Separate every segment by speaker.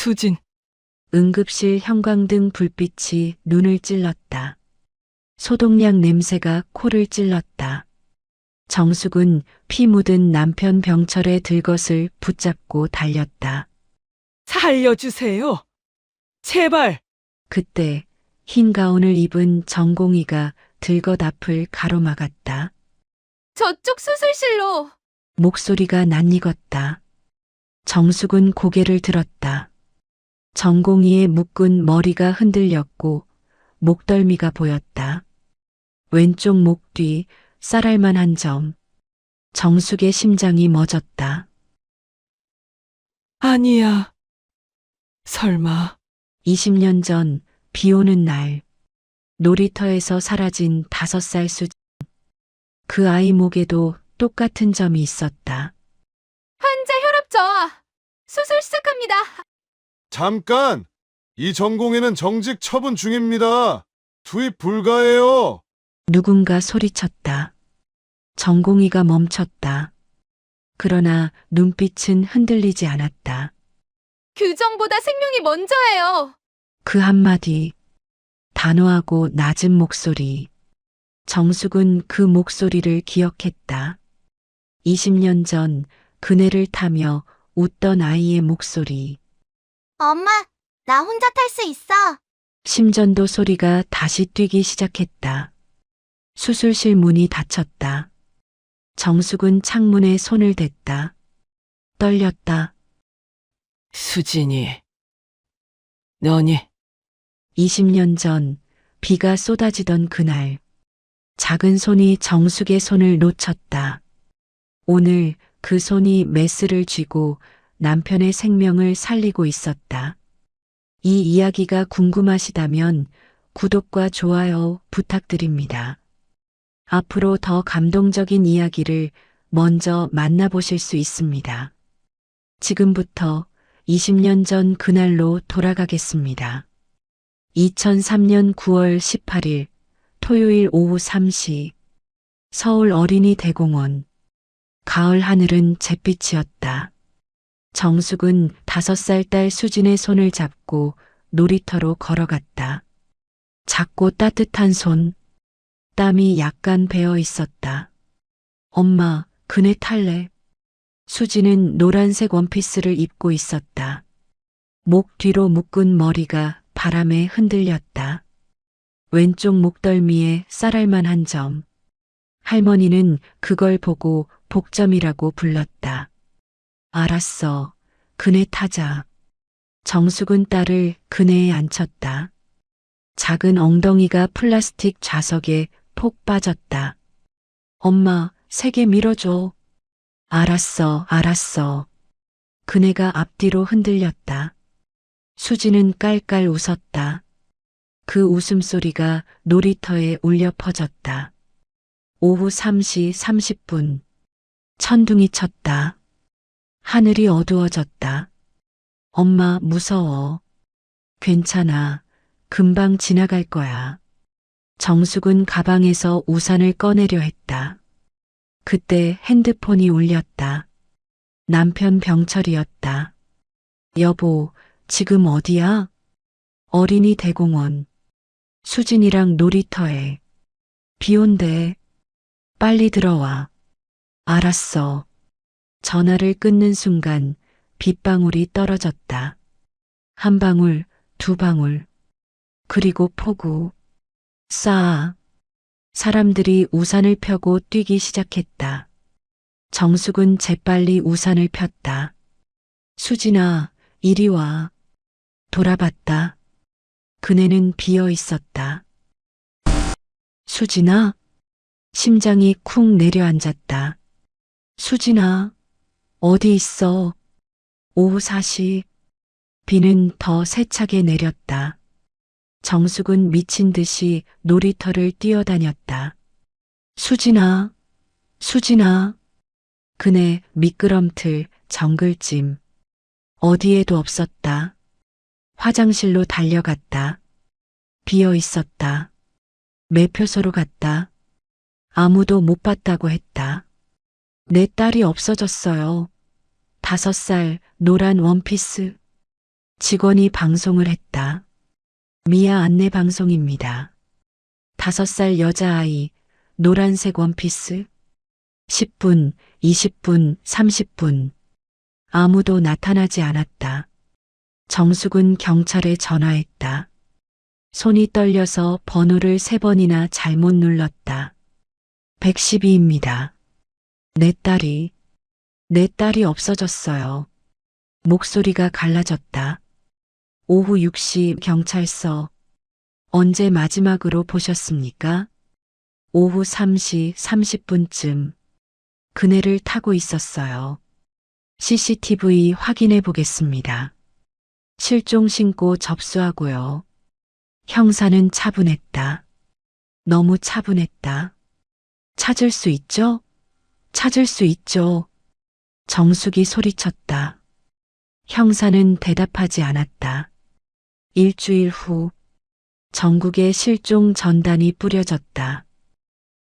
Speaker 1: 수진,
Speaker 2: 응급실 형광등 불빛이 눈을 찔렀다. 소독약 냄새가 코를 찔렀다. 정숙은 피 묻은 남편 병철의 들것을 붙잡고 달렸다.
Speaker 1: 살려주세요. 제발.
Speaker 2: 그때 흰 가운을 입은 정공이가 들것 앞을 가로막았다.
Speaker 3: 저쪽 수술실로.
Speaker 2: 목소리가 낯익었다. 정숙은 고개를 들었다. 정공이의 묶은 머리가 흔들렸고 목덜미가 보였다. 왼쪽 목 뒤 쌀알만 한 점. 정숙의 심장이 멎었다.
Speaker 1: 아니야. 설마.
Speaker 2: 20년 전 비 오는 날 놀이터에서 사라진 5살 수진. 그 아이 목에도 똑같은 점이 있었다.
Speaker 3: 환자 혈압 저하. 수술 시작합니다.
Speaker 4: 잠깐! 이 전공에는 정직 처분 중입니다. 투입 불가해요.
Speaker 2: 누군가 소리쳤다. 정공이가 멈췄다. 그러나 눈빛은 흔들리지 않았다.
Speaker 3: 규정보다 생명이 먼저예요.
Speaker 2: 그 한마디, 단호하고 낮은 목소리. 정숙은 그 목소리를 기억했다. 20년 전 그네를 타며 웃던 아이의 목소리.
Speaker 5: 엄마, 나 혼자 탈 수 있어.
Speaker 2: 심전도 소리가 다시 뛰기 시작했다. 수술실 문이 닫혔다. 정숙은 창문에 손을 댔다. 떨렸다.
Speaker 1: 수진이. 너니.
Speaker 2: 20년 전 비가 쏟아지던 그날 작은 손이 정숙의 손을 놓쳤다. 오늘 그 손이 메스를 쥐고 남편의 생명을 살리고 있었다. 이 이야기가 궁금하시다면 구독과 좋아요 부탁드립니다. 앞으로 더 감동적인 이야기를 먼저 만나보실 수 있습니다. 지금부터 20년 전 그날로 돌아가겠습니다. 2003년 9월 18일 토요일 오후 3시 서울 어린이 대공원. 가을 하늘은 잿빛이었다. 정숙은 5살 딸 수진의 손을 잡고 놀이터로 걸어갔다. 작고 따뜻한 손, 땀이 약간 배어 있었다. 엄마, 그네 탈래? 수진은 노란색 원피스를 입고 있었다. 목 뒤로 묶은 머리가 바람에 흔들렸다. 왼쪽 목덜미에 쌀알만 한 점. 할머니는 그걸 보고 복점이라고 불렀다. 알았어. 그네 타자. 정숙은 딸을 그네에 앉혔다. 작은 엉덩이가 플라스틱 좌석에 폭 빠졌다. 엄마, 세게 밀어줘. 알았어, 알았어. 그네가 앞뒤로 흔들렸다. 수지는 깔깔 웃었다. 그 웃음소리가 놀이터에 울려 퍼졌다. 오후 3시 30분. 천둥이 쳤다. 하늘이 어두워졌다. 엄마 무서워. 괜찮아. 금방 지나갈 거야. 정숙은 가방에서 우산을 꺼내려 했다. 그때 핸드폰이 울렸다. 남편 병철이었다. 여보, 지금 어디야? 어린이 대공원. 수진이랑 놀이터에. 비 온대. 빨리 들어와. 알았어. 전화를 끊는 순간 빗방울이 떨어졌다. 한 방울, 두 방울. 그리고 폭우. 싸. 사람들이 우산을 펴고 뛰기 시작했다. 정숙은 재빨리 우산을 폈다. 수진아, 이리 와. 돌아봤다. 그네는 비어 있었다. 수진아? 심장이 쿵 내려앉았다. 수진아, 어디 있어? 오후 4시. 비는 더 세차게 내렸다. 정숙은 미친 듯이 놀이터를 뛰어다녔다. 수진아, 수진아. 그네 미끄럼틀, 정글짐. 어디에도 없었다. 화장실로 달려갔다. 비어 있었다. 매표소로 갔다. 아무도 못 봤다고 했다. 내 딸이 없어졌어요. 5살 노란 원피스. 직원이 방송을 했다. 미아 안내 방송입니다. 5살 여자아이, 노란색 원피스. 10분, 20분, 30분. 아무도 나타나지 않았다. 정숙은 경찰에 전화했다. 손이 떨려서 번호를 3번이나 잘못 눌렀다. 112입니다. 내 딸이 없어졌어요. 목소리가 갈라졌다. 오후 6시 경찰서. 언제 마지막으로 보셨습니까? 오후 3시 30분쯤. 그네를 타고 있었어요. CCTV 확인해 보겠습니다. 실종 신고 접수하고요. 형사는 차분했다. 너무 차분했다. 찾을 수 있죠? 찾을 수 있죠. 정숙이 소리쳤다. 형사는 대답하지 않았다. 일주일 후 전국에 실종 전단이 뿌려졌다.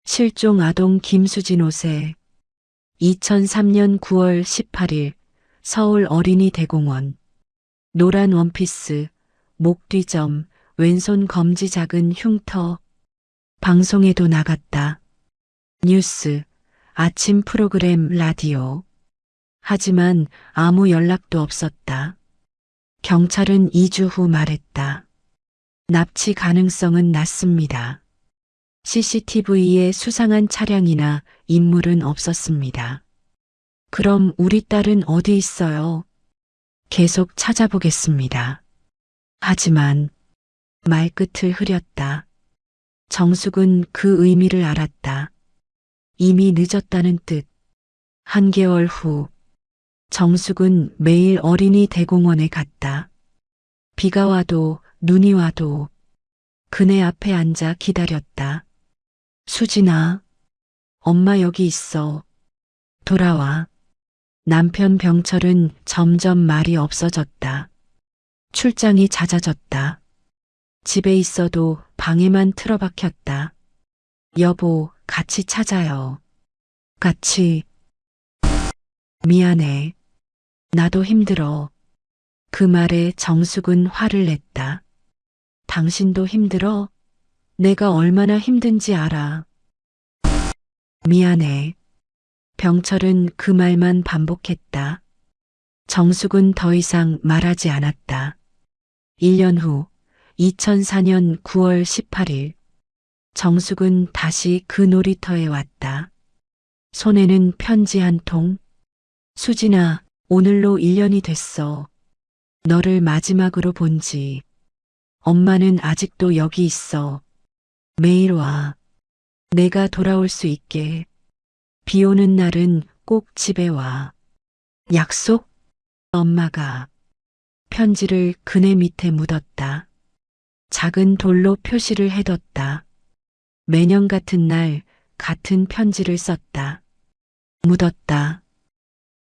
Speaker 2: 실종 아동 김수진 5세. 2003년 9월 18일 서울 어린이대공원. 노란 원피스, 목 뒤점, 왼손 검지 작은 흉터. 방송에도 나갔다. 뉴스, 아침 프로그램 라디오. 하지만 아무 연락도 없었다. 경찰은 2주 후 말했다. 납치 가능성은 낮습니다. CCTV에 수상한 차량이나 인물은 없었습니다. 그럼 우리 딸은 어디 있어요? 계속 찾아보겠습니다. 하지만 말끝을 흐렸다. 정숙은 그 의미를 알았다. 이미 늦었다는 뜻. 한개월 후 정숙은 매일 어린이 대공원에 갔다. 비가 와도 눈이 와도 그네 앞에 앉아 기다렸다. 수진아, 엄마 여기 있어. 돌아와. 남편 병철은 점점 말이 없어졌다. 출장이 잦아졌다. 집에 있어도 방에만 틀어박혔다. 여보, 같이 찾아요. 같이. 미안해. 나도 힘들어. 그 말에 정숙은 화를 냈다. 당신도 힘들어? 내가 얼마나 힘든지 알아. 미안해. 병철은 그 말만 반복했다. 정숙은 더 이상 말하지 않았다. 1년 후 2004년 9월 18일 정숙은 다시 그 놀이터에 왔다. 손에는 편지 한 통. 수진아, 오늘로 1년이 됐어. 너를 마지막으로 본지. 엄마는 아직도 여기 있어. 매일 와. 내가 돌아올 수 있게. 비 오는 날은 꼭 집에 와. 약속? 엄마가 편지를 그네 밑에 묻었다. 작은 돌로 표시를 해뒀다. 매년 같은 날 같은 편지를 썼다. 묻었다.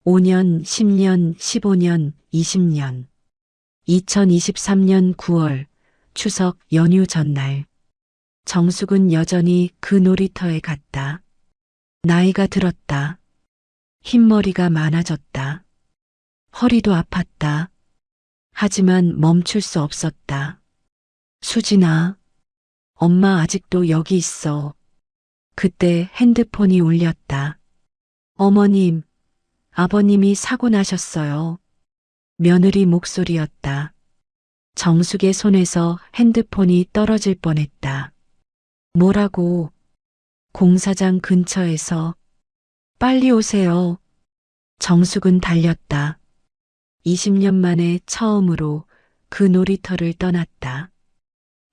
Speaker 2: 5년, 10년, 15년, 20년. 2023년 9월 추석 연휴 전날. 정숙은 여전히 그 놀이터에 갔다. 나이가 들었다. 흰머리가 많아졌다. 허리도 아팠다. 하지만 멈출 수 없었다. 수진아, 엄마 아직도 여기 있어. 그때 핸드폰이 울렸다. 어머님, 아버님이 사고 나셨어요. 며느리 목소리였다. 정숙의 손에서 핸드폰이 떨어질 뻔했다. 뭐라고? 공사장 근처에서. 빨리 오세요. 정숙은 달렸다. 20년 만에 처음으로 그 놀이터를 떠났다.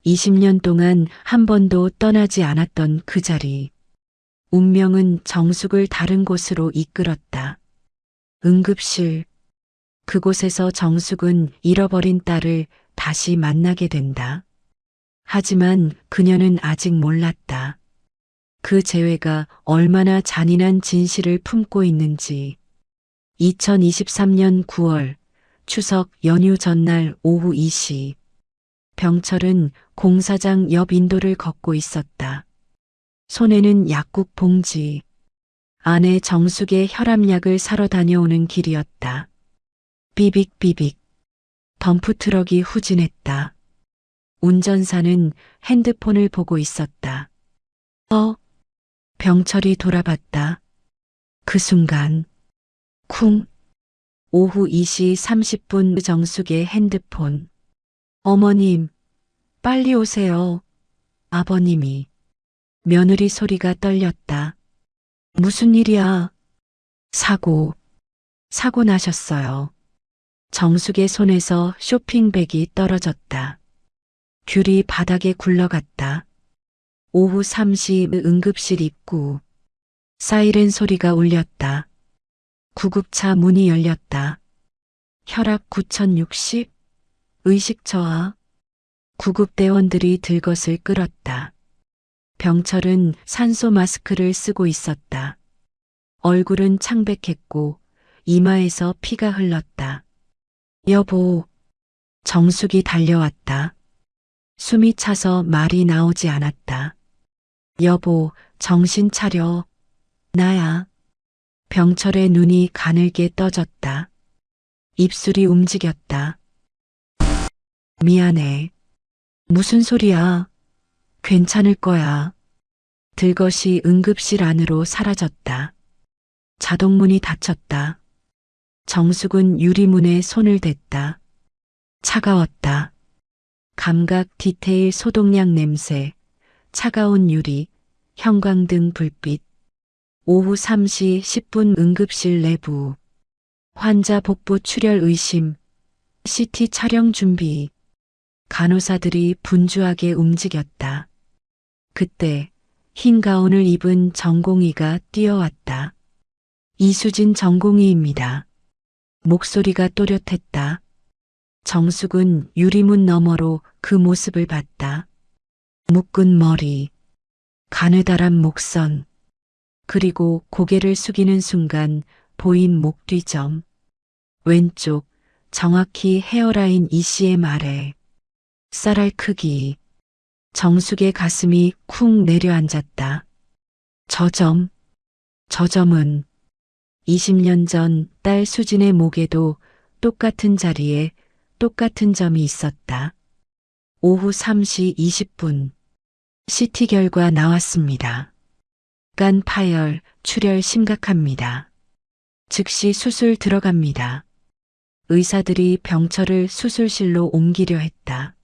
Speaker 2: 20년 동안 한 번도 떠나지 않았던 그 자리. 운명은 정숙을 다른 곳으로 이끌었다. 응급실. 그곳에서 정숙은 잃어버린 딸을 다시 만나게 된다. 하지만 그녀는 아직 몰랐다. 그 재회가 얼마나 잔인한 진실을 품고 있는지. 2023년 9월 추석 연휴 전날 오후 2시. 병철은 공사장 옆 인도를 걷고 있었다. 손에는 약국 봉지. 아내 정숙의 혈압약을 사러 다녀오는 길이었다. 삐빅삐빅. 덤프트럭이 후진했다. 운전사는 핸드폰을 보고 있었다. 병철이 돌아봤다. 그 순간 쿵. 오후 2시 30분 정숙의 핸드폰. 어머님, 빨리 오세요. 아버님이. 며느리 소리가 떨렸다. 무슨 일이야? 사고 나셨어요. 정숙의 손에서 쇼핑백이 떨어졌다. 귤이 바닥에 굴러갔다. 오후 3시 응급실 입구. 사이렌 소리가 울렸다. 구급차 문이 열렸다. 혈압 9060, 의식 저하. 구급대원들이 들것을 끌었다. 병철은 산소 마스크를 쓰고 있었다. 얼굴은 창백했고 이마에서 피가 흘렀다. 여보, 정숙이 달려왔다. 숨이 차서 말이 나오지 않았다. 여보, 정신 차려. 나야. 병철의 눈이 가늘게 떠졌다. 입술이 움직였다. 미안해. 무슨 소리야? 괜찮을 거야. 들것이 응급실 안으로 사라졌다. 자동문이 닫혔다. 정숙은 유리문에 손을 댔다. 차가웠다. 감각 디테일 소독약 냄새, 차가운 유리, 형광등 불빛. 오후 3시 10분 응급실 내부. 환자 복부 출혈 의심, CT 촬영 준비. 간호사들이 분주하게 움직였다. 그때 흰 가운을 입은 전공의가 뛰어왔다. 이수진 전공의입니다. 목소리가 또렷했다. 정숙은 유리문 너머로 그 모습을 봤다. 묶은 머리, 가느다란 목선, 그리고 고개를 숙이는 순간 보인 목 뒤점. 왼쪽, 정확히 헤어라인 ECM 아래. 쌀알 크기. 정숙의 가슴이 쿵 내려앉았다. 저 점은 20년 전 딸 수진의 목에도 똑같은 자리에 똑같은 점이 있었다. 오후 3시 20분. CT 결과 나왔습니다. 간 파열, 출혈 심각합니다. 즉시 수술 들어갑니다. 의사들이 병철을 수술실로 옮기려 했다.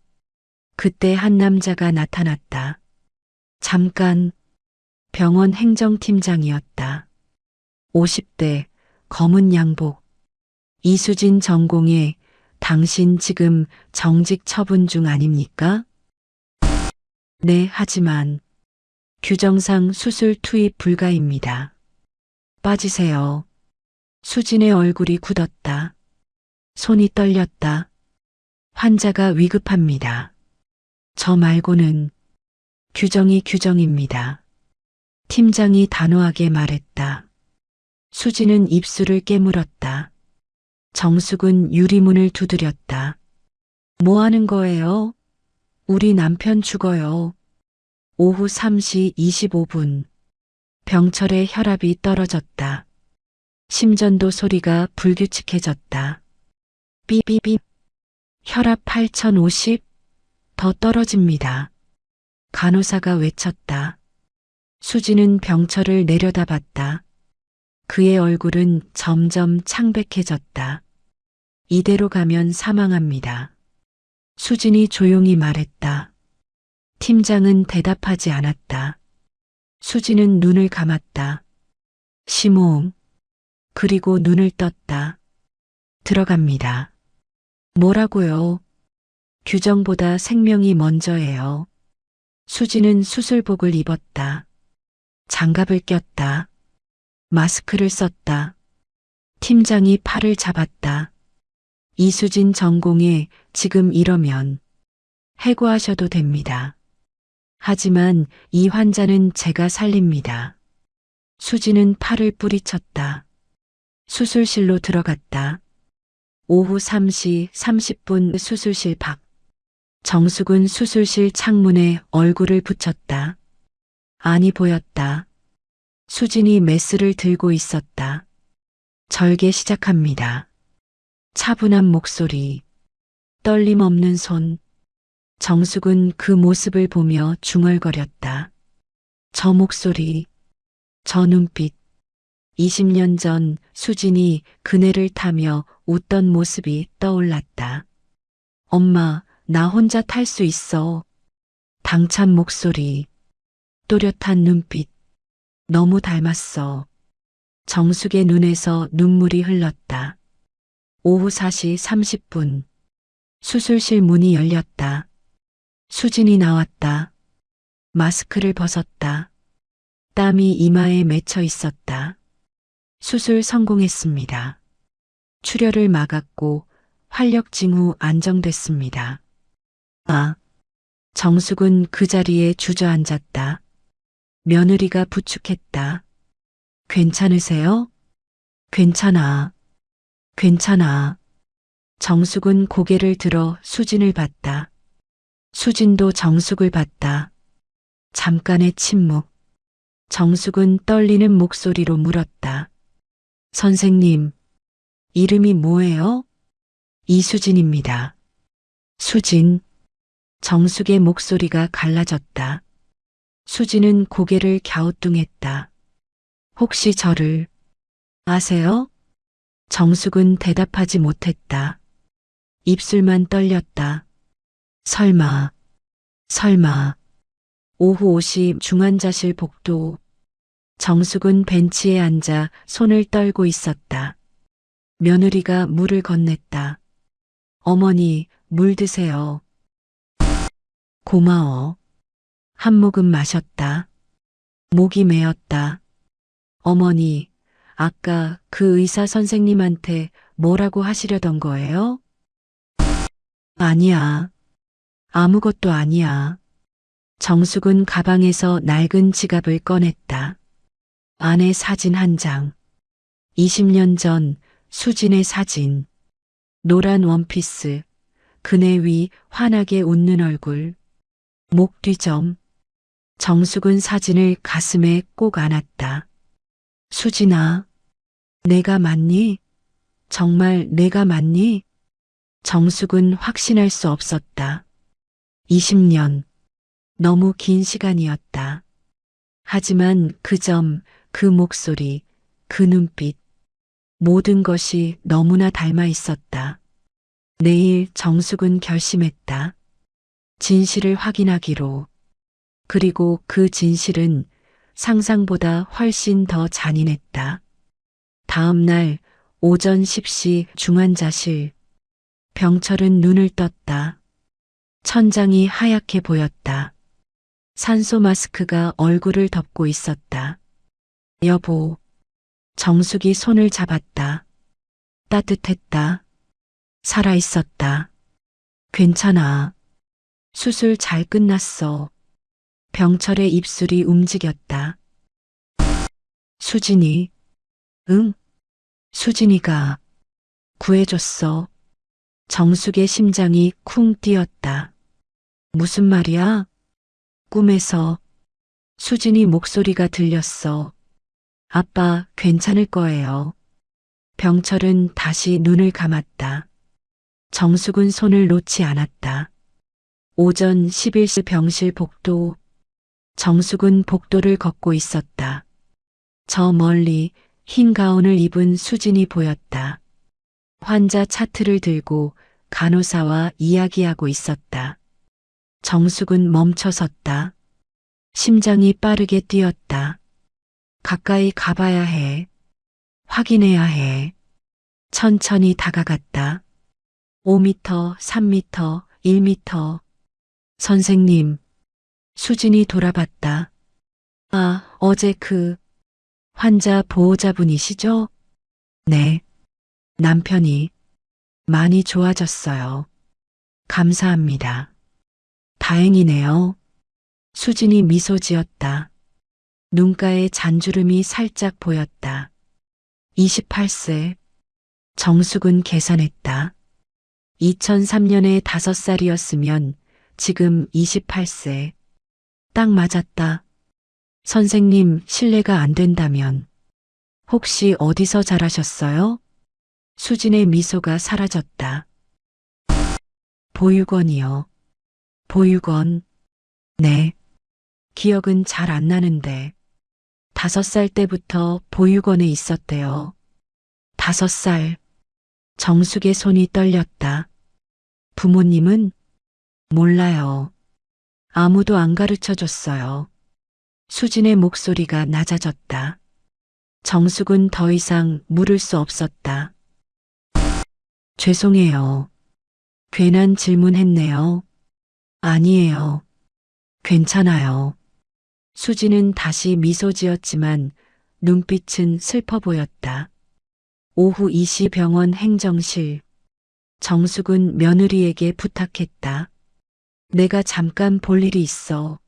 Speaker 2: 그때 한 남자가 나타났다. 잠깐. 병원 행정팀장이었다. 50대, 검은 양복. 이수진 전공의 당신 지금 정직 처분 중 아닙니까? 네, 하지만 규정상 수술 투입 불가입니다. 빠지세요. 수진의 얼굴이 굳었다. 손이 떨렸다. 환자가 위급합니다. 저 말고는 규정이 규정입니다. 팀장이 단호하게 말했다. 수진은 입술을 깨물었다. 정숙은 유리문을 두드렸다. 뭐 하는 거예요? 우리 남편 죽어요. 오후 3시 25분. 병철의 혈압이 떨어졌다. 심전도 소리가 불규칙해졌다. 삐삐삐. 혈압 8050. 더 떨어집니다. 간호사가 외쳤다. 수진은 병철을 내려다봤다. 그의 얼굴은 점점 창백해졌다. 이대로 가면 사망합니다. 수진이 조용히 말했다. 팀장은 대답하지 않았다. 수진은 눈을 감았다. 심호흡. 그리고 눈을 떴다. 들어갑니다. 뭐라고요? 규정보다 생명이 먼저예요. 수진은 수술복을 입었다. 장갑을 꼈다. 마스크를 썼다. 팀장이 팔을 잡았다. 이수진 전공에 지금 이러면 해고하셔도 됩니다. 하지만 이 환자는 제가 살립니다. 수진은 팔을 뿌리쳤다. 수술실로 들어갔다. 오후 3시 30분 수술실 밖. 정숙은 수술실 창문에 얼굴을 붙였다. 안이 보였다. 수진이 메스를 들고 있었다. 절개 시작합니다. 차분한 목소리. 떨림 없는 손. 정숙은 그 모습을 보며 중얼거렸다. 저 목소리, 저 눈빛. 20년 전 수진이 그네를 타며 웃던 모습이 떠올랐다. 엄마, 나 혼자 탈 수 있어. 당찬 목소리, 또렷한 눈빛. 너무 닮았어. 정숙의 눈에서 눈물이 흘렀다. 오후 4시 30분. 수술실 문이 열렸다. 수진이 나왔다. 마스크를 벗었다. 땀이 이마에 맺혀 있었다. 수술 성공했습니다. 출혈을 막았고 활력 징후 안정됐습니다. 아, 정숙은 그 자리에 주저앉았다. 며느리가 부축했다. 괜찮으세요? 괜찮아. 괜찮아. 정숙은 고개를 들어 수진을 봤다. 수진도 정숙을 봤다. 잠깐의 침묵. 정숙은 떨리는 목소리로 물었다. 선생님, 이름이 뭐예요? 이수진입니다. 수진. 정숙의 목소리가 갈라졌다. 수진은 고개를 갸우뚱했다. 혹시 저를 아세요? 정숙은 대답하지 못했다. 입술만 떨렸다. 설마, 설마. 오후 5시 중환자실 복도. 정숙은 벤치에 앉아 손을 떨고 있었다. 며느리가 물을 건넸다. 어머니, 물 드세요. 고마워. 한 모금 마셨다. 목이 메었다. 어머니, 아까 그 의사 선생님한테 뭐라고 하시려던 거예요? 아니야. 아무것도 아니야. 정숙은 가방에서 낡은 지갑을 꺼냈다. 안에 사진 한 장. 20년 전 수진의 사진. 노란 원피스. 그네 위 환하게 웃는 얼굴. 목 뒤점. 정숙은 사진을 가슴에 꼭 안았다. 수진아, 내가 맞니? 정말 내가 맞니? 정숙은 확신할 수 없었다. 20년. 너무 긴 시간이었다. 하지만 그 점, 그 목소리, 그 눈빛, 모든 것이 너무나 닮아 있었다. 내일 정숙은 결심했다. 진실을 확인하기로. 그리고 그 진실은 상상보다 훨씬 더 잔인했다. 다음 날 오전 10시 중환자실. 병철은 눈을 떴다. 천장이 하얗게 보였다. 산소 마스크가 얼굴을 덮고 있었다. 여보. 정숙이 손을 잡았다. 따뜻했다. 살아있었다. 괜찮아. 수술 잘 끝났어. 병철의 입술이 움직였다. 수진이. 응. 수진이가 구해줬어. 정숙의 심장이 쿵 뛰었다. 무슨 말이야? 꿈에서. 수진이 목소리가 들렸어. 아빠 괜찮을 거예요. 병철은 다시 눈을 감았다. 정숙은 손을 놓지 않았다. 오전 11시 병실 복도. 정숙은 복도를 걷고 있었다. 저 멀리 흰 가운을 입은 수진이 보였다. 환자 차트를 들고 간호사와 이야기하고 있었다. 정숙은 멈춰섰다. 심장이 빠르게 뛰었다. 가까이 가봐야 해. 확인해야 해. 천천히 다가갔다. 5m, 3m, 1m. 선생님. 수진이 돌아봤다. 아, 어제 그 환자 보호자분이시죠? 네. 남편이 많이 좋아졌어요. 감사합니다. 다행이네요. 수진이 미소 지었다. 눈가에 잔주름이 살짝 보였다. 28세. 정숙은 계산했다. 2003년에 5살이었으면 지금 28세. 딱 맞았다. 선생님, 실례가 안 된다면 혹시 어디서 자라셨어요? 수진의 미소가 사라졌다. 보육원이요. 보육원. 네. 기억은 잘 안 나는데 5살 때부터 보육원에 있었대요. 5살. 정숙의 손이 떨렸다. 부모님은? 몰라요. 아무도 안 가르쳐 줬어요. 수진의 목소리가 낮아졌다. 정숙은 더 이상 물을 수 없었다. 죄송해요. 괜한 질문했네요. 아니에요. 괜찮아요. 수진은 다시 미소 지었지만 눈빛은 슬퍼 보였다. 오후 2시 병원 행정실. 정숙은 며느리에게 부탁했다. 내가 잠깐 볼 일이 있어.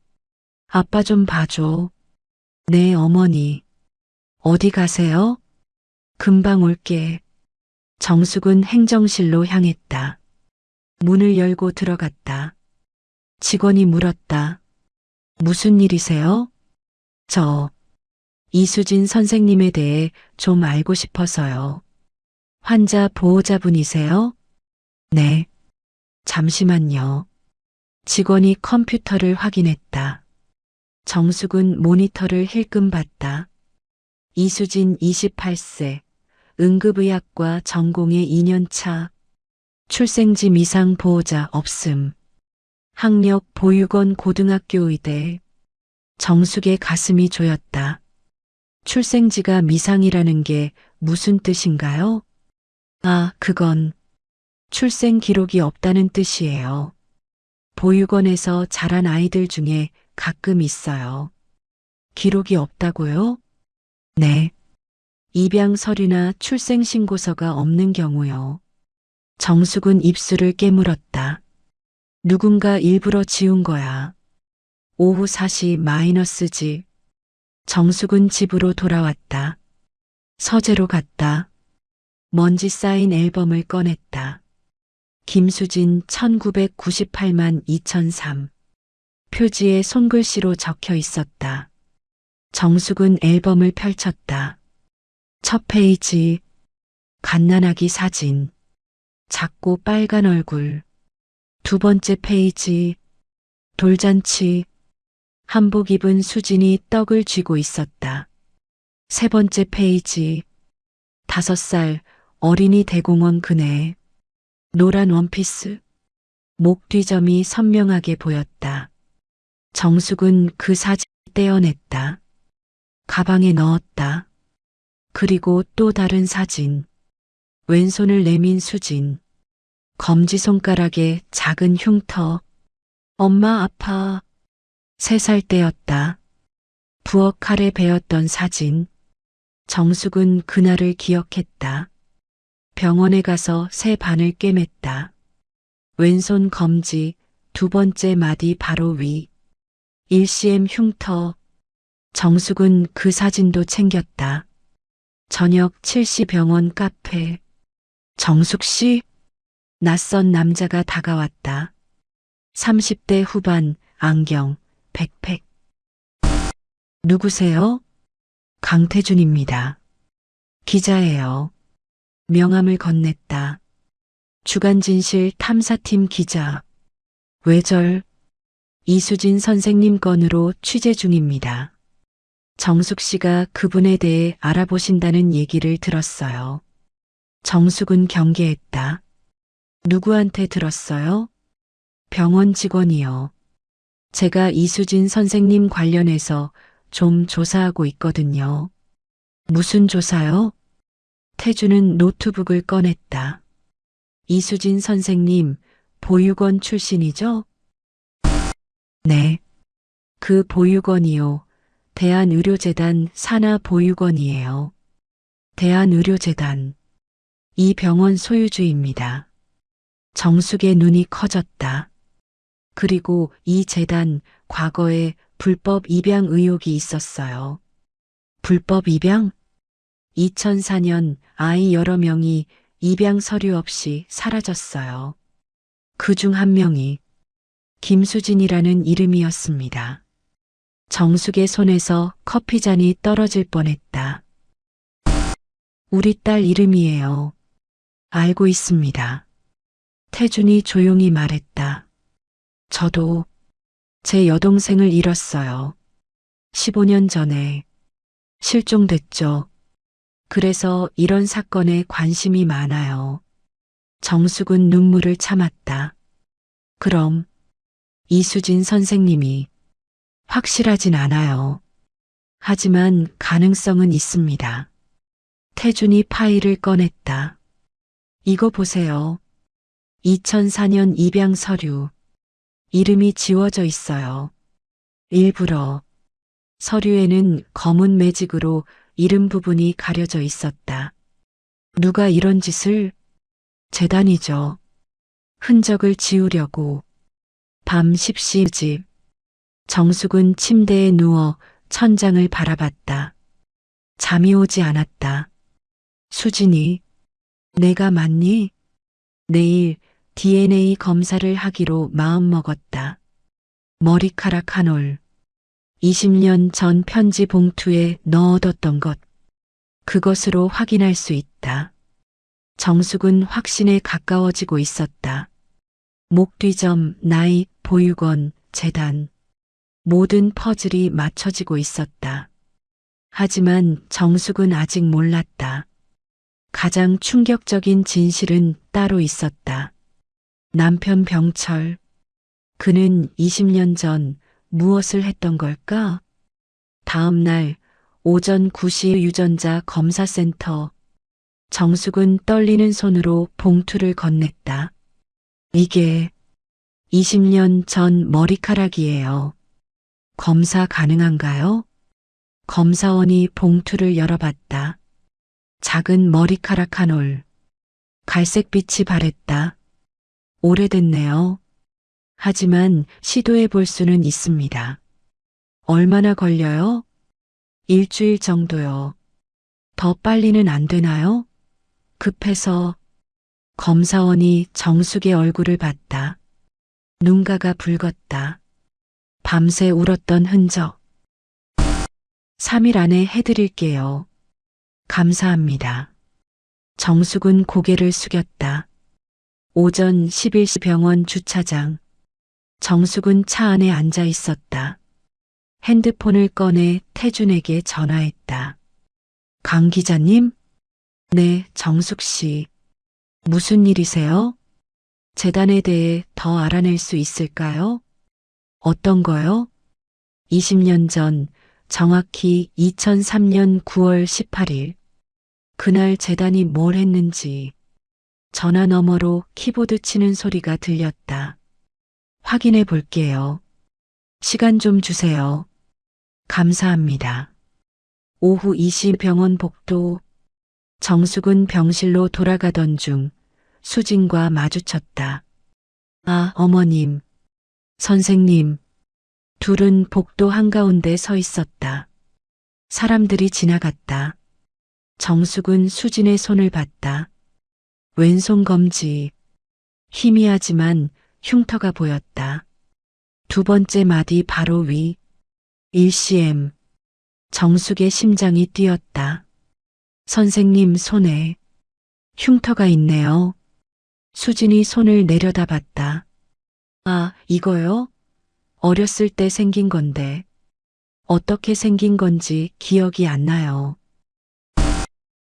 Speaker 2: 아빠 좀 봐줘. 네, 어머니. 어디 가세요? 금방 올게. 정숙은 행정실로 향했다. 문을 열고 들어갔다. 직원이 물었다. 무슨 일이세요? 이수진 선생님에 대해 좀 알고 싶어서요. 환자 보호자분이세요? 네. 잠시만요. 직원이 컴퓨터를 확인했다. 정숙은 모니터를 힐끔 봤다. 이수진 28세, 응급의학과 전공의 2년차, 출생지 미상 보호자 없음. 학력 보육원 고등학교 의대. 정숙의 가슴이 조였다. 출생지가 미상이라는 게 무슨 뜻인가요? 아, 그건 출생 기록이 없다는 뜻이에요. 보육원에서 자란 아이들 중에 가끔 있어요. 기록이 없다고요? 네. 입양 서류나 출생 신고서가 없는 경우요. 정숙은 입술을 깨물었다. 누군가 일부러 지운 거야. 오후 4시 마이너스지. 정숙은 집으로 돌아왔다. 서재로 갔다. 먼지 쌓인 앨범을 꺼냈다. 김수진 1998만 2003. 표지에 손글씨로 적혀 있었다. 정숙은 앨범을 펼쳤다. 첫 페이지. 갓난아기 사진. 작고 빨간 얼굴. 두 번째 페이지. 돌잔치. 한복 입은 수진이 떡을 쥐고 있었다. 세 번째 페이지. 5살 어린이 대공원 그네. 노란 원피스. 목 뒤점이 선명하게 보였다. 정숙은 그 사진을 떼어냈다. 가방에 넣었다. 그리고 또 다른 사진. 왼손을 내민 수진. 검지손가락에 작은 흉터. 엄마 아파. 3살 때였다. 부엌 칼에 베었던 사진. 정숙은 그날을 기억했다. 병원에 가서 새 반을 꿰맸다. 왼손 검지, 두 번째 마디 바로 위. 1cm 흉터. 정숙은 그 사진도 챙겼다. 저녁 7시 병원 카페. 정숙 씨? 낯선 남자가 다가왔다. 30대 후반, 안경, 백팩. 누구세요? 강태준입니다. 기자예요. 명함을 건넸다. 주간진실 탐사팀 기자. 외절. 이수진 선생님 건으로 취재 중입니다. 정숙 씨가 그분에 대해 알아보신다는 얘기를 들었어요. 정숙은 경계했다. 누구한테 들었어요? 병원 직원이요. 제가 이수진 선생님 관련해서 좀 조사하고 있거든요. 무슨 조사요? 태주는 노트북을 꺼냈다. 이수진 선생님, 보육원 출신이죠? 네. 그 보육원이요. 대한의료재단 산하보육원이에요. 대한의료재단. 이 병원 소유주입니다. 정숙의 눈이 커졌다. 그리고 이 재단 과거에 불법 입양 의혹이 있었어요. 불법 입양? 2004년 아이 여러 명이 입양 서류 없이 사라졌어요. 그중 한 명이 김수진이라는 이름이었습니다. 정숙의 손에서 커피잔이 떨어질 뻔했다. 우리 딸 이름이에요. 알고 있습니다. 태준이 조용히 말했다. 저도 제 여동생을 잃었어요. 15년 전에 실종됐죠. 그래서 이런 사건에 관심이 많아요. 정숙은 눈물을 참았다. 그럼 이수진 선생님이 확실하진 않아요. 하지만 가능성은 있습니다. 태준이 파일을 꺼냈다. 이거 보세요. 2004년 입양 서류. 이름이 지워져 있어요. 일부러. 서류에는 검은 매직으로 이름 부분이 가려져 있었다. 누가 이런 짓을? 재단이죠. 흔적을 지우려고. 밤 10시. 정숙은 침대에 누워 천장을 바라봤다. 잠이 오지 않았다. 수진이, 내가 맞니? 내일 DNA 검사를 하기로 마음먹었다. 머리카락 한 올. 20년 전 편지 봉투에 넣어뒀던 것. 그것으로 확인할 수 있다. 정숙은 확신에 가까워지고 있었다. 목뒤점, 나이, 보육원, 재단. 모든 퍼즐이 맞춰지고 있었다. 하지만 정숙은 아직 몰랐다. 가장 충격적인 진실은 따로 있었다. 남편 병철. 그는 20년 전 무엇을 했던 걸까? 다음 날 오전 9시 유전자 검사센터. 정숙은 떨리는 손으로 봉투를 건넸다. 이게 20년 전 머리카락이에요. 검사 가능한가요? 검사원이 봉투를 열어봤다. 작은 머리카락 한 올. 갈색빛이 바랬다. 오래됐네요. 하지만 시도해 볼 수는 있습니다. 얼마나 걸려요? 일주일 정도요. 더 빨리는 안 되나요? 급해서. 검사원이 정숙의 얼굴을 봤다. 눈가가 붉었다. 밤새 울었던 흔적. 3일 안에 해드릴게요. 감사합니다. 정숙은 고개를 숙였다. 오전 11시 병원 주차장. 정숙은 차 안에 앉아 있었다. 핸드폰을 꺼내 태준에게 전화했다. 강 기자님? 네, 정숙 씨. 무슨 일이세요? 재단에 대해 더 알아낼 수 있을까요? 어떤 거요? 20년 전, 정확히 2003년 9월 18일. 그날 재단이 뭘 했는지. 전화 너머로 키보드 치는 소리가 들렸다. 확인해 볼게요. 시간 좀 주세요. 감사합니다. 오후 2시 병원 복도. 정숙은 병실로 돌아가던 중 수진과 마주쳤다. 아, 어머님. 선생님. 둘은 복도 한가운데 서 있었다. 사람들이 지나갔다. 정숙은 수진의 손을 봤다. 왼손 검지. 희미하지만 흉터가 보였다. 두 번째 마디 바로 위. 1cm. 정숙의 심장이 뛰었다. 선생님 손에 흉터가 있네요. 수진이 손을 내려다봤다. 아, 이거요? 어렸을 때 생긴 건데. 어떻게 생긴 건지 기억이 안 나요.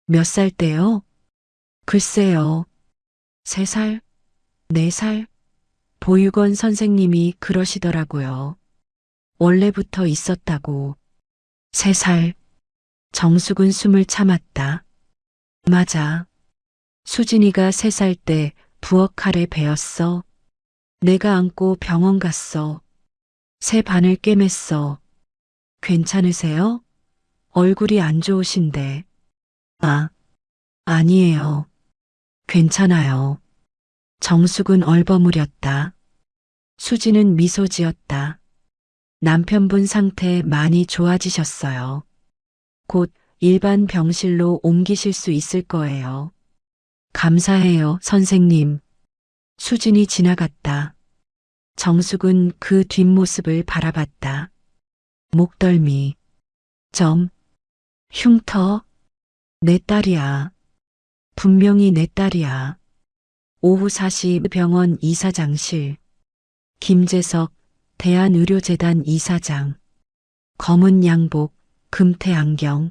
Speaker 2: 몇 살 때요? 글쎄요. 3살? 4살? 보육원 선생님이 그러시더라고요. 원래부터 있었다고. 3살. 정숙은 숨을 참았다. 맞아. 수진이가 3살 때 부엌 칼에 베었어. 내가 안고 병원 갔어. 새 반을 꿰맸어. 괜찮으세요? 얼굴이 안 좋으신데. 아, 아니에요. 괜찮아요. 정숙은 얼버무렸다. 수진은 미소 지었다. 남편분 상태 많이 좋아지셨어요. 곧 일반 병실로 옮기실 수 있을 거예요. 감사해요, 선생님. 수진이 지나갔다. 정숙은 그 뒷모습을 바라봤다. 목덜미. 점. 흉터. 내 딸이야. 분명히 내 딸이야. 오후 4시 병원 이사장실. 김재석 대한의료재단 이사장. 검은 양복, 금태 안경.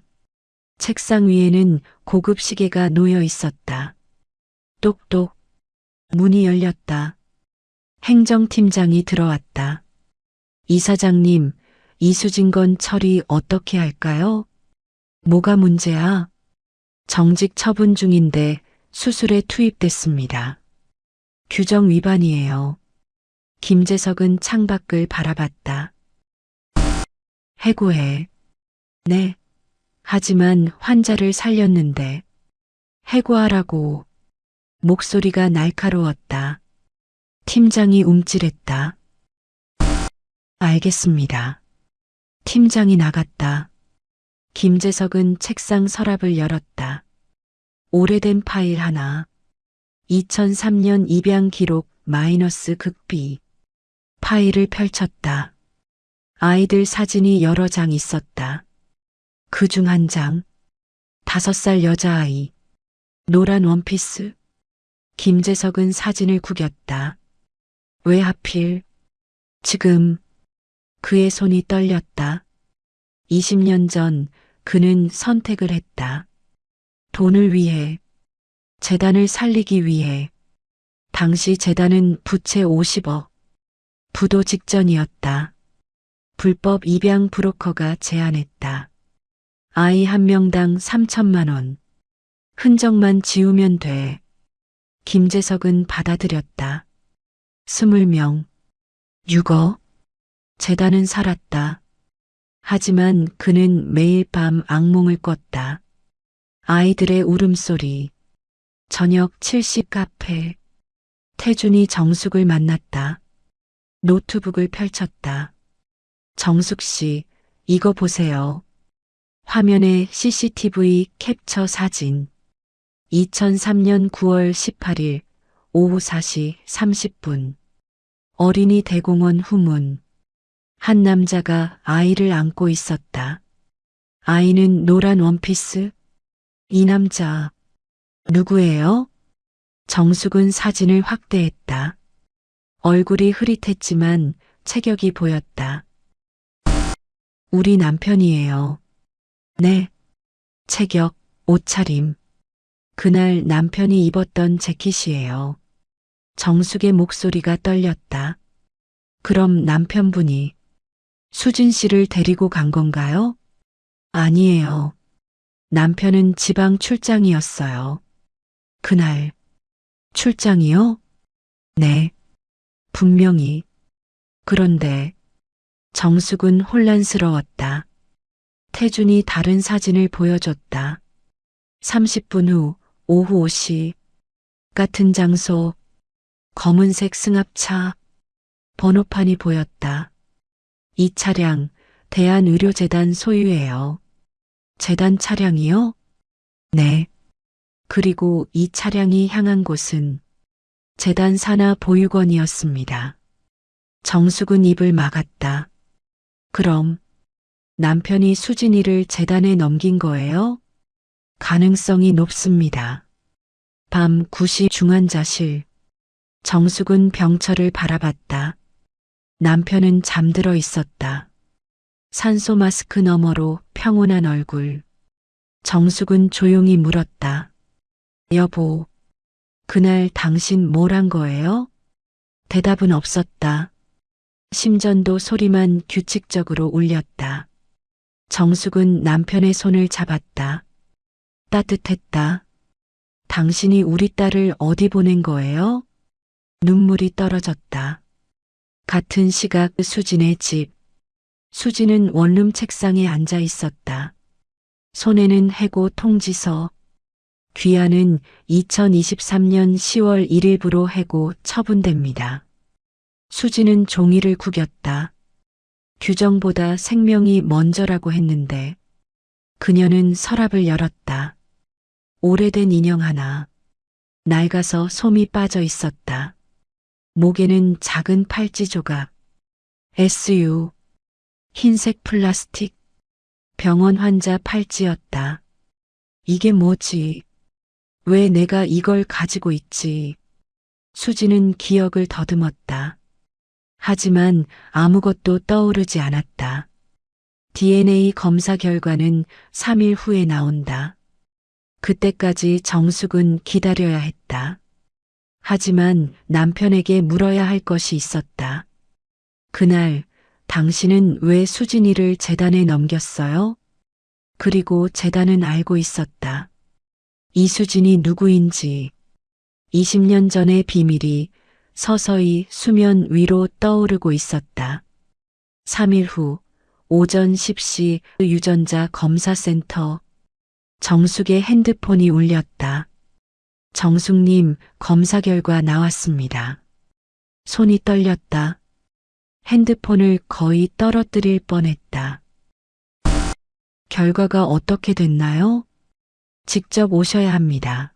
Speaker 2: 책상 위에는 고급 시계가 놓여 있었다. 똑똑. 문이 열렸다. 행정팀장이 들어왔다. 이사장님, 이수진 건 처리 어떻게 할까요? 뭐가 문제야? 정직 처분 중인데 수술에 투입됐습니다. 규정 위반이에요. 김재석은 창밖을 바라봤다. 해고해. 네. 하지만 환자를 살렸는데. 해고하라고. 목소리가 날카로웠다. 팀장이 움찔했다. 알겠습니다. 팀장이 나갔다. 김재석은 책상 서랍을 열었다. 오래된 파일 하나. 2003년 입양 기록 마이너스 극비. 파일을 펼쳤다. 아이들 사진이 여러 장 있었다. 그 중 한 장. 5살 여자아이. 노란 원피스. 김재석은 사진을 구겼다. 왜 하필? 지금. 그의 손이 떨렸다. 20년 전 그는 선택을 했다. 돈을 위해. 재단을 살리기 위해. 당시 재단은 부채 50억. 부도 직전이었다. 불법 입양 브로커가 제안했다. 아이 한 명당 3천만 원. 흔적만 지우면 돼. 김재석은 받아들였다. 20명. 6억. 재단은 살았다. 하지만 그는 매일 밤 악몽을 꿨다. 아이들의 울음소리. 저녁 70 카페. 태준이 정숙을 만났다. 노트북을 펼쳤다. 정숙 씨, 이거 보세요. 화면에 CCTV 캡처 사진. 2003년 9월 18일 오후 4시 30분. 어린이 대공원 후문. 한 남자가 아이를 안고 있었다. 아이는 노란 원피스. 이 남자 누구예요? 정숙은 사진을 확대했다. 얼굴이 흐릿했지만 체격이 보였다. 우리 남편이에요. 네. 체격, 옷차림. 그날 남편이 입었던 재킷이에요. 정숙의 목소리가 떨렸다. 그럼 남편분이 수진 씨를 데리고 간 건가요? 아니에요. 남편은 지방 출장이었어요. 그날. 출장이요? 네. 분명히. 그런데 정숙은 혼란스러웠다. 태준이 다른 사진을 보여줬다. 30분 후 오후 5시. 같은 장소. 검은색 승합차. 번호판이 보였다. 이 차량 대한의료재단 소유예요. 재단 차량이요? 네. 그리고 이 차량이 향한 곳은 재단 산하 보육원이었습니다. 정숙은 입을 막았다. 그럼 남편이 수진이를 재단에 넘긴 거예요? 가능성이 높습니다. 밤 9시 중환자실. 정숙은 병철을 바라봤다. 남편은 잠들어 있었다. 산소 마스크 너머로 평온한 얼굴. 정숙은 조용히 물었다. 여보, 그날 당신 뭘 한 거예요? 대답은 없었다. 심전도 소리만 규칙적으로 울렸다. 정숙은 남편의 손을 잡았다. 따뜻했다. 당신이 우리 딸을 어디 보낸 거예요? 눈물이 떨어졌다. 같은 시각 수진의 집. 수진은 원룸 책상에 앉아 있었다. 손에는 해고 통지서. 귀하는 2023년 10월 1일부로 해고 처분됩니다. 수진은 종이를 구겼다. 규정보다 생명이 먼저라고 했는데 그녀는 서랍을 열었다. 오래된 인형 하나. 낡아서 솜이 빠져 있었다. 목에는 작은 팔찌 조각. SU. 흰색 플라스틱. 병원 환자 팔찌였다. 이게 뭐지? 왜 내가 이걸 가지고 있지? 수지는 기억을 더듬었다. 하지만 아무것도 떠오르지 않았다. DNA 검사 결과는 3일 후에 나온다. 그때까지 정숙은 기다려야 했다. 하지만 남편에게 물어야 할 것이 있었다. 그날 당신은 왜 수진이를 재단에 넘겼어요? 그리고 재단은 알고 있었다. 이수진이 누구인지 20년 전의 비밀이 서서히 수면 위로 떠오르고 있었다. 3일 후 오전 10시 유전자 검사센터. 정숙의 핸드폰이 울렸다. 정숙님, 검사 결과 나왔습니다. 손이 떨렸다. 핸드폰을 거의 떨어뜨릴 뻔했다. 결과가 어떻게 됐나요? 직접 오셔야 합니다.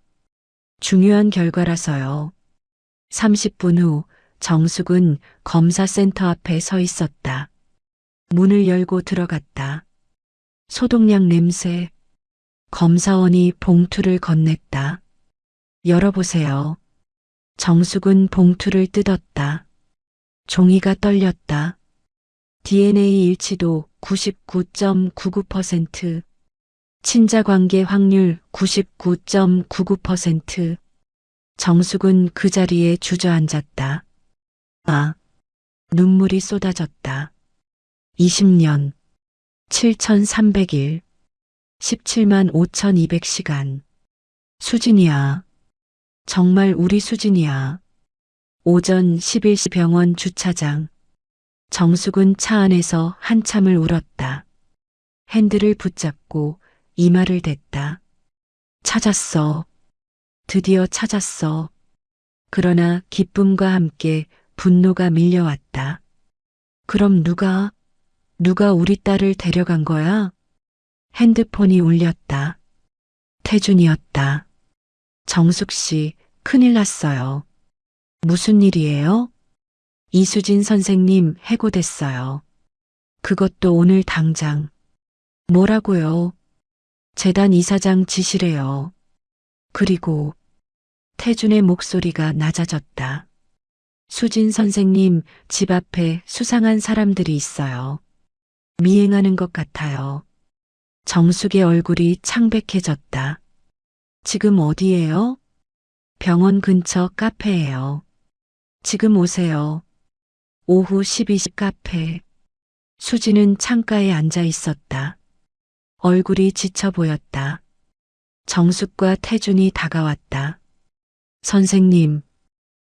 Speaker 2: 중요한 결과라서요. 30분 후 정숙은 검사센터 앞에 서 있었다. 문을 열고 들어갔다. 소독약 냄새. 검사원이 봉투를 건넸다. 열어보세요. 정숙은 봉투를 뜯었다. 종이가 떨렸다. DNA 일치도 99.99%, 친자관계 확률 99.99%. 정숙은 그 자리에 주저앉았다. 눈물이 쏟아졌다. 20년, 7,300일, 17만 5,200시간. 수진이야. 정말 우리 수진이야. 오전 11시 병원 주차장. 정숙은 차 안에서 한참을 울었다. 핸들을 붙잡고 이마를 댔다. 찾았어. 드디어 찾았어. 그러나 기쁨과 함께 분노가 밀려왔다. 그럼 누가 우리 딸을 데려간 거야? 핸드폰이 울렸다. 태준이었다. 정숙 씨, 큰일 났어요. 무슨 일이에요? 이수진 선생님 해고됐어요. 그것도 오늘 당장. 뭐라고요? 재단 이사장 지시래요. 그리고 태준의 목소리가 낮아졌다. 수진 선생님 집 앞에 수상한 사람들이 있어요. 미행하는 것 같아요. 정숙의 얼굴이 창백해졌다. 지금 어디예요? 병원 근처 카페예요. 지금 오세요. 오후 12시 카페. 수지는 창가에 앉아 있었다. 얼굴이 지쳐 보였다. 정숙과 태준이 다가왔다. 선생님.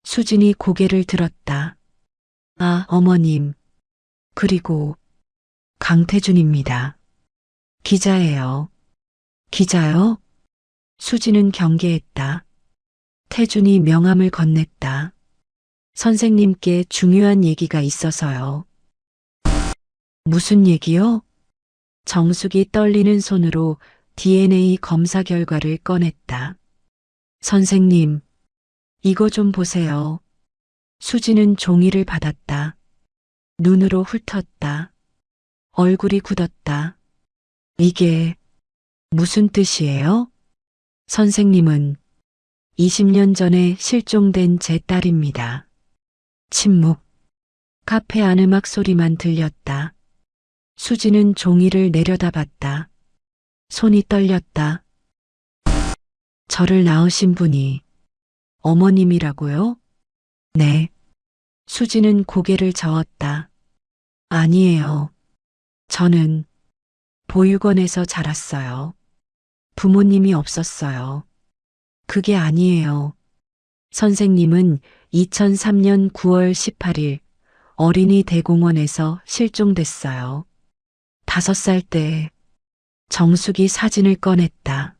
Speaker 2: 수진이 고개를 들었다. 어머님. 그리고 강태준입니다. 기자예요. 기자요? 수지는 경계했다. 태준이 명함을 건넸다. 선생님께 중요한 얘기가 있어서요. 무슨 얘기요? 정숙이 떨리는 손으로 DNA 검사 결과를 꺼냈다. 선생님, 이거 좀 보세요. 수지는 종이를 받았다. 눈으로 훑었다. 얼굴이 굳었다. 이게 무슨 뜻이에요? 선생님은 20년 전에 실종된 제 딸입니다. 침묵. 카페 안 음악 소리만 들렸다. 수지는 종이를 내려다봤다. 손이 떨렸다. 저를 낳으신 분이 어머님이라고요? 네. 수지는 고개를 저었다. 아니에요. 저는 보육원에서 자랐어요. 부모님이 없었어요. 그게 아니에요. 선생님은 2003년 9월 18일 어린이 대공원에서 실종됐어요. 5살 때. 정숙이 사진을 꺼냈다.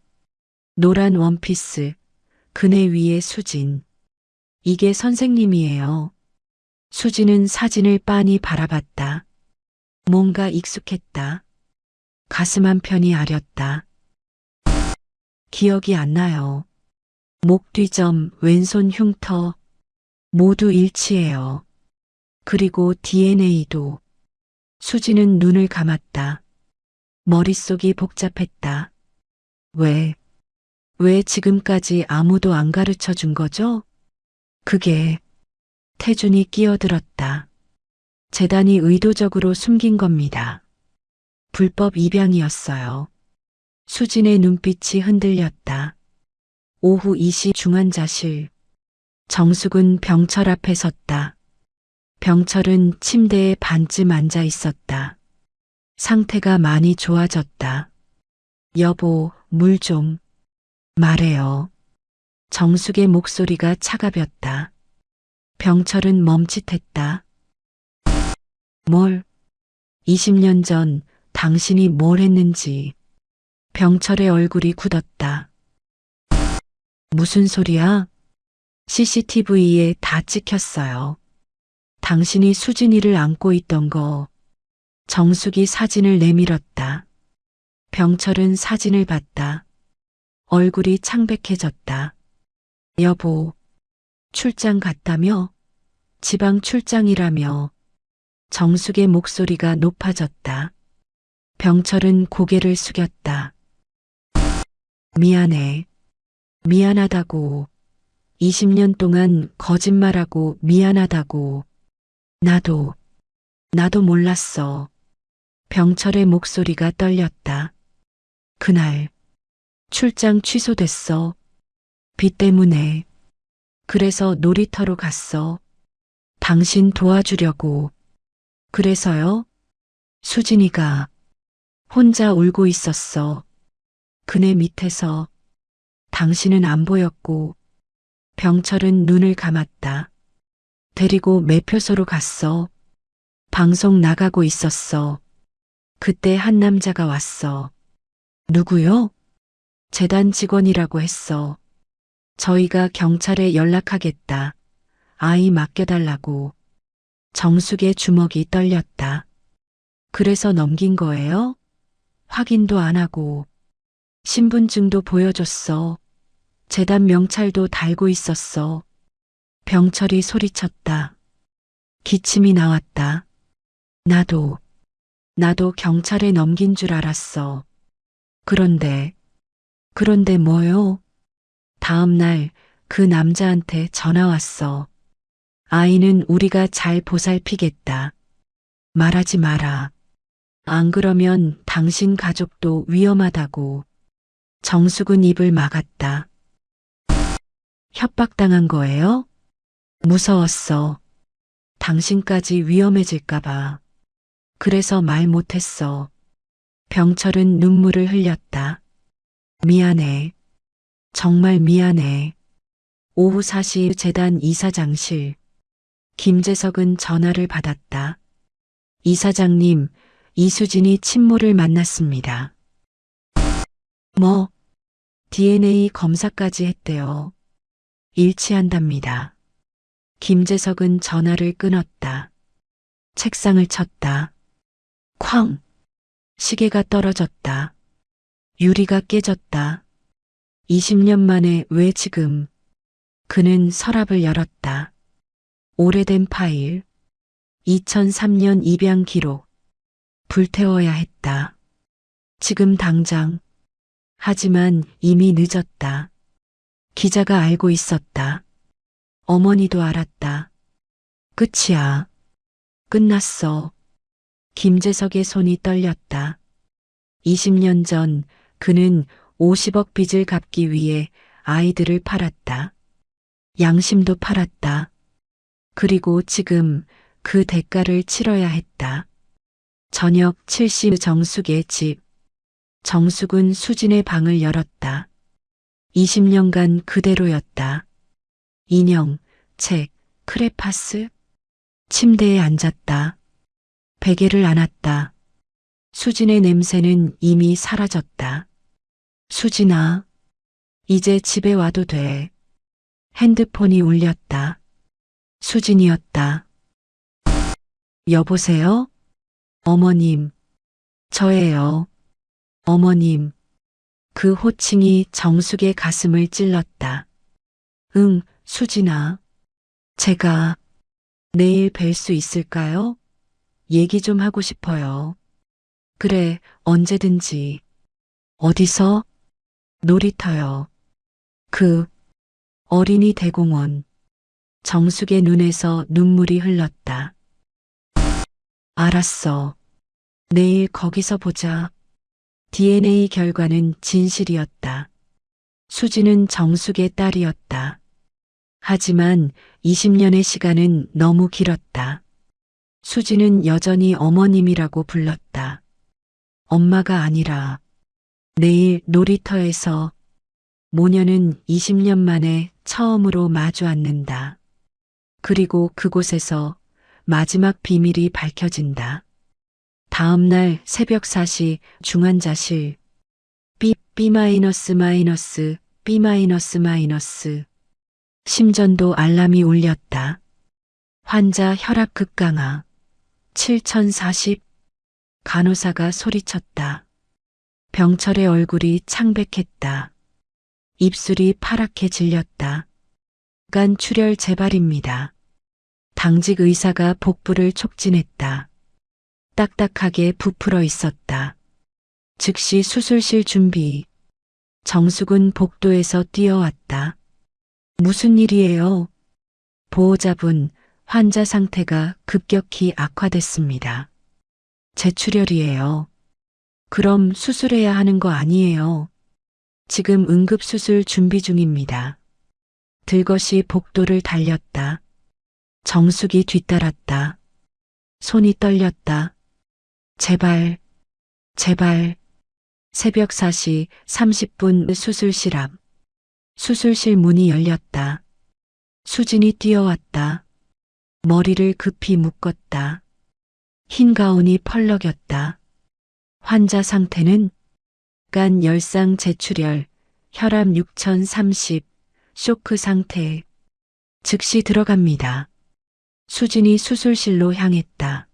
Speaker 2: 노란 원피스, 그네 위에 수진. 이게 선생님이에요. 수지는 사진을 빤히 바라봤다. 뭔가 익숙했다. 가슴 한편이 아렸다. 기억이 안 나요. 목 뒤점, 왼손 흉터, 모두 일치해요. 그리고 DNA도. 수지는 눈을 감았다. 머릿속이 복잡했다. 왜 지금까지 아무도 안 가르쳐 준 거죠? 그게 태준이 끼어들었다. 재단이 의도적으로 숨긴 겁니다. 불법 입양이었어요. 수진의 눈빛이 흔들렸다. 오후 2시 중환자실. 정숙은 병철 앞에 섰다. 병철은 침대에 반쯤 앉아 있었다. 상태가 많이 좋아졌다. 여보, 물 좀. 말해요. 정숙의 목소리가 차가웠다. 병철은 멈칫했다. 뭘? 20년 전 당신이 뭘 했는지. 병철의 얼굴이 굳었다. 무슨 소리야? CCTV에 다 찍혔어요. 당신이 수진이를 안고 있던 거. 정숙이 사진을 내밀었다. 병철은 사진을 봤다. 얼굴이 창백해졌다. 여보, 출장 갔다며? 지방 출장이라며? 정숙의 목소리가 높아졌다. 병철은 고개를 숙였다. 미안해. 미안하다고. 20년 동안 거짓말하고 미안하다고. 나도 몰랐어. 병철의 목소리가 떨렸다. 그날 출장 취소됐어. 비 때문에. 그래서 놀이터로 갔어. 당신 도와주려고. 그래서요? 수진이가 혼자 울고 있었어. 그네 밑에서. 당신은 안 보였고. 병철은 눈을 감았다. 데리고 매표소로 갔어. 방송 나가고 있었어. 그때 한 남자가 왔어. 누구요? 재단 직원이라고 했어. 저희가 경찰에 연락하겠다. 아이 맡겨달라고. 정숙의 주먹이 떨렸다. 그래서 넘긴 거예요? 확인도 안 하고. 신분증도 보여줬어. 재단 명찰도 달고 있었어. 병철이 소리쳤다. 기침이 나왔다. 나도 경찰에 넘긴 줄 알았어. 그런데 뭐요? 다음 날 그 남자한테 전화 왔어. 아이는 우리가 잘 보살피겠다. 말하지 마라. 안 그러면 당신 가족도 위험하다고. 정숙은 입을 막았다. 협박당한 거예요? 무서웠어. 당신까지 위험해질까봐. 그래서 말 못했어. 병철은 눈물을 흘렸다. 미안해. 정말 미안해. 오후 4시 재단 이사장실. 김재석은 전화를 받았다. 이사장님, 이수진이 친모를 만났습니다. 뭐? DNA 검사까지 했대요. 일치한답니다. 김재석은 전화를 끊었다. 책상을 쳤다. 쾅! 시계가 떨어졌다. 유리가 깨졌다. 20년 만에 왜 지금? 그는 서랍을 열었다. 오래된 파일. 2003년 입양 기록. 불태워야 했다. 지금 당장. 하지만 이미 늦었다. 기자가 알고 있었다. 어머니도 알았다. 끝이야. 끝났어. 김재석의 손이 떨렸다. 20년 전 그는 50억 빚을 갚기 위해 아이들을 팔았다. 양심도 팔았다. 그리고 지금 그 대가를 치러야 했다. 저녁 7시 정숙의 집. 정숙은 수진의 방을 열었다. 20년간 그대로였다. 인형, 책, 크레파스. 침대에 앉았다. 베개를 안았다. 수진의 냄새는 이미 사라졌다. 수진아, 이제 집에 와도 돼. 핸드폰이 울렸다. 수진이었다. 여보세요? 어머님, 저예요. 어머님. 그 호칭이 정숙의 가슴을 찔렀다. 응, 수진아. 제가 내일 뵐 수 있을까요? 얘기 좀 하고 싶어요. 그래, 언제든지. 어디서? 놀이터요. 그 어린이 대공원. 정숙의 눈에서 눈물이 흘렀다. 알았어. 내일 거기서 보자. DNA 결과는 진실이었다. 수지는 정숙의 딸이었다. 하지만 20년의 시간은 너무 길었다. 수지는 여전히 어머님이라고 불렀다. 엄마가 아니라 내일 놀이터에서 모녀는 20년 만에 처음으로 마주 앉는다. 그리고 그곳에서 마지막 비밀이 밝혀진다. 다음 날 새벽 4시 중환자실 B-B-. 심전도 알람이 울렸다. 환자 혈압 급강하 7040. 간호사가 소리쳤다. 병철의 얼굴이 창백했다. 입술이 파랗게 질렸다. 간 출혈 재발입니다. 당직 의사가 복부를 촉진했다. 딱딱하게 부풀어 있었다. 즉시 수술실 준비. 정숙은 복도에서 뛰어왔다. 무슨 일이에요? 보호자분, 환자 상태가 급격히 악화됐습니다. 재출혈이에요. 그럼 수술해야 하는 거 아니에요? 지금 응급수술 준비 중입니다. 들것이 복도를 달렸다. 정숙이 뒤따랐다. 손이 떨렸다. 제발, 제발. 새벽 4시 30분 수술실 앞. 수술실 문이 열렸다. 수진이 뛰어왔다. 머리를 급히 묶었다. 흰 가운이 펄럭였다. 환자 상태는 간 열상 재출혈, 혈압 6030, 쇼크 상태. 즉시 들어갑니다. 수진이 수술실로 향했다.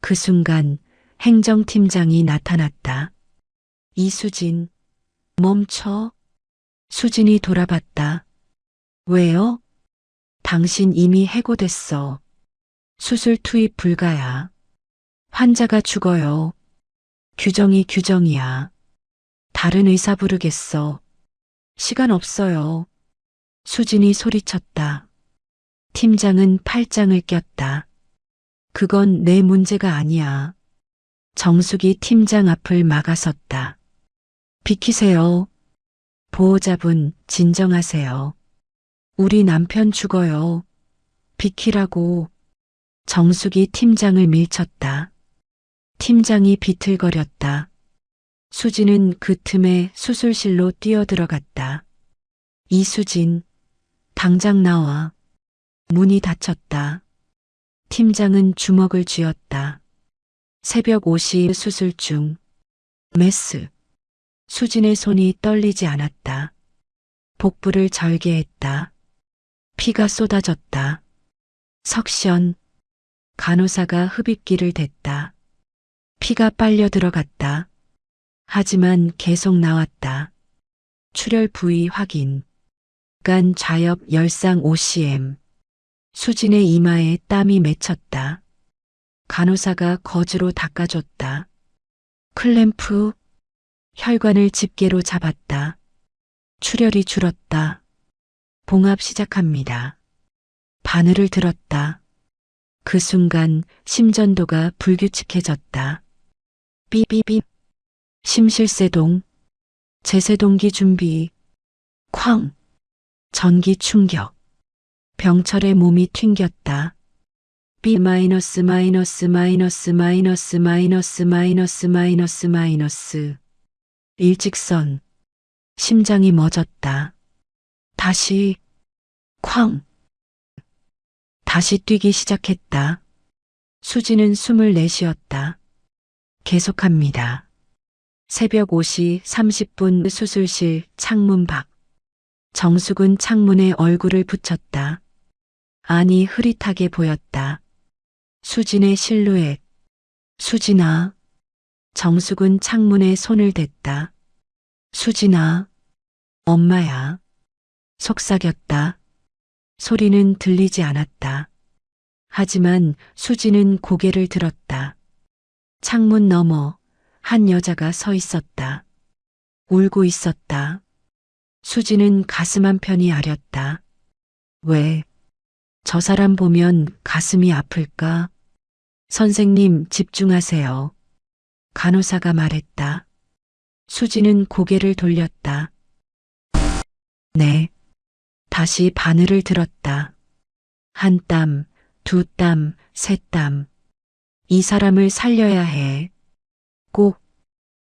Speaker 2: 그 순간 행정팀장이 나타났다. 이수진, 멈춰. 수진이 돌아봤다. 왜요? 당신 이미 해고됐어. 수술 투입 불가야. 환자가 죽어요. 규정이 규정이야. 다른 의사 부르겠어. 시간 없어요. 수진이 소리쳤다. 팀장은 팔짱을 꼈다. 그건 내 문제가 아니야. 정숙이 팀장 앞을 막아섰다. 비키세요. 보호자분, 진정하세요. 우리 남편 죽어요. 비키라고. 정숙이 팀장을 밀쳤다. 팀장이 비틀거렸다. 수진은 그 틈에 수술실로 뛰어들어갔다. 이수진, 당장 나와. 문이 닫혔다. 팀장은 주먹을 쥐었다. 새벽 5시 수술 중. 메스. 수진의 손이 떨리지 않았다. 복부를 절개했다. 피가 쏟아졌다. 석션. 간호사가 흡입기를 댔다. 피가 빨려 들어갔다. 하지만 계속 나왔다. 출혈 부위 확인. 간 좌엽 열상 5cm. 수진의 이마에 땀이 맺혔다. 간호사가 거즈로 닦아줬다. 클램프. 혈관을 집게로 잡았다. 출혈이 줄었다. 봉합 시작합니다. 바늘을 들었다. 그 순간 심전도가 불규칙해졌다. 삐삐삐. 심실세동. 제세동기 준비. 쾅. 전기 충격. 병철의 몸이 튕겼다. B 마이너스 마이너스 마이너스 마이너스 마이너스 마이너스 마이너스 마이너스. 일직선. 심장이 멎었다. 다시. 쾅. 다시 뛰기 시작했다. 수지는 숨을 내쉬었다. 계속합니다. 새벽 5시 30분 수술실 창문 밖. 정숙은 창문에 얼굴을 붙였다. 안이 흐릿하게 보였다. 수진의 실루엣. 수진아. 정숙은 창문에 손을 댔다. 수진아. 엄마야. 속삭였다. 소리는 들리지 않았다. 하지만 수진은 고개를 들었다. 창문 너머 한 여자가 서 있었다. 울고 있었다. 수진은 가슴 한편이 아렸다. 왜? 저 사람 보면 가슴이 아플까? 선생님, 집중하세요. 간호사가 말했다. 수지는 고개를 돌렸다. 네. 다시 바늘을 들었다. 한 땀, 두 땀, 세 땀. 이 사람을 살려야 해. 꼭.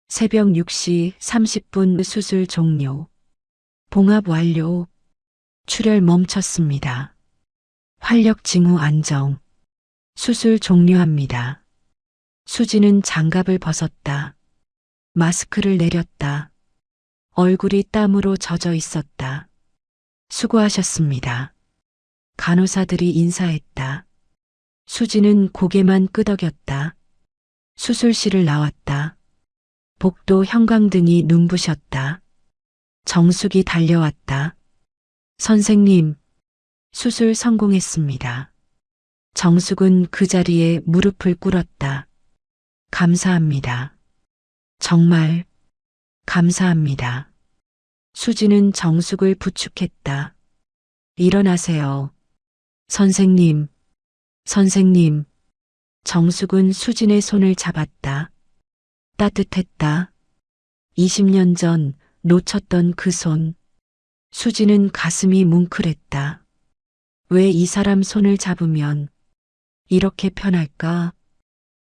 Speaker 2: 새벽 6시 30분 수술 종료. 봉합 완료. 출혈 멈췄습니다. 활력 징후 안정. 수술 종료합니다. 수지는 장갑을 벗었다. 마스크를 내렸다. 얼굴이 땀으로 젖어 있었다. 수고하셨습니다. 간호사들이 인사했다. 수지는 고개만 끄덕였다. 수술실을 나왔다. 복도 형광등이 눈부셨다. 정숙이 달려왔다. 선생님, 수술 성공했습니다. 정숙은 그 자리에 무릎을 꿇었다. 감사합니다. 정말 감사합니다. 수지는 정숙을 부축했다. 일어나세요. 선생님, 선생님. 정숙은 수진의 손을 잡았다. 따뜻했다. 20년 전 놓쳤던 그 손. 수지는 가슴이 뭉클했다. 왜 이 사람 손을 잡으면 이렇게 편할까?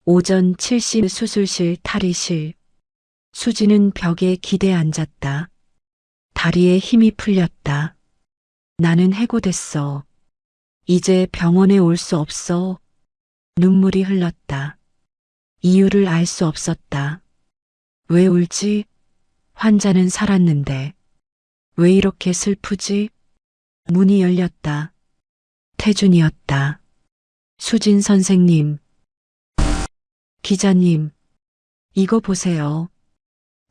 Speaker 2: 오전 7시 수술실 탈의실. 수지는 벽에 기대 앉았다. 다리에 힘이 풀렸다. 나는 해고됐어. 이제 병원에 올 수 없어. 눈물이 흘렀다. 이유를 알 수 없었다. 왜 울지? 환자는 살았는데. 왜 이렇게 슬프지? 문이 열렸다. 태준이었다. 수진 선생님. 기자님. 이거 보세요.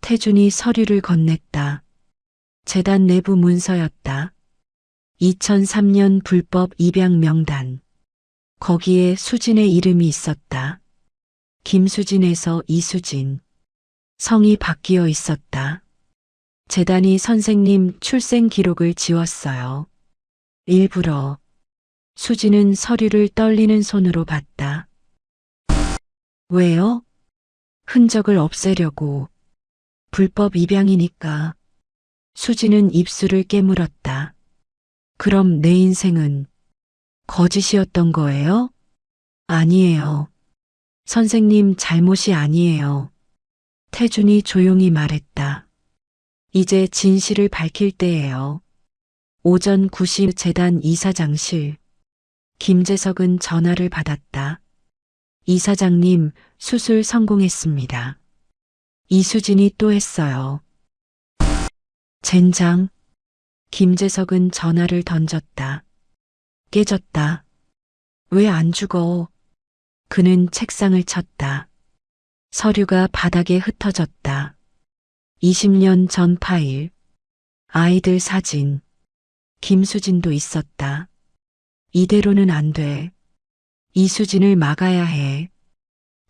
Speaker 2: 태준이 서류를 건넸다. 재단 내부 문서였다. 2003년 불법 입양 명단. 거기에 수진의 이름이 있었다. 김수진에서 이수진. 성이 바뀌어 있었다. 재단이 선생님 출생 기록을 지웠어요. 일부러. 수진은 서류를 떨리는 손으로 봤다. 왜요? 흔적을 없애려고. 불법 입양이니까. 수진은 입술을 깨물었다. 그럼 내 인생은 거짓이었던 거예요? 아니에요. 선생님 잘못이 아니에요. 태준이 조용히 말했다. 이제 진실을 밝힐 때예요. 오전 9시 재단 이사장실. 김재석은 전화를 받았다. 이사장님, 수술 성공했습니다. 이수진이 또 했어요. 젠장. 김재석은 전화를 던졌다. 깨졌다. 왜 안 죽어? 그는 책상을 쳤다. 서류가 바닥에 흩어졌다. 20년 전 파일. 아이들 사진. 김수진도 있었다. 이대로는 안 돼. 이수진을 막아야 해.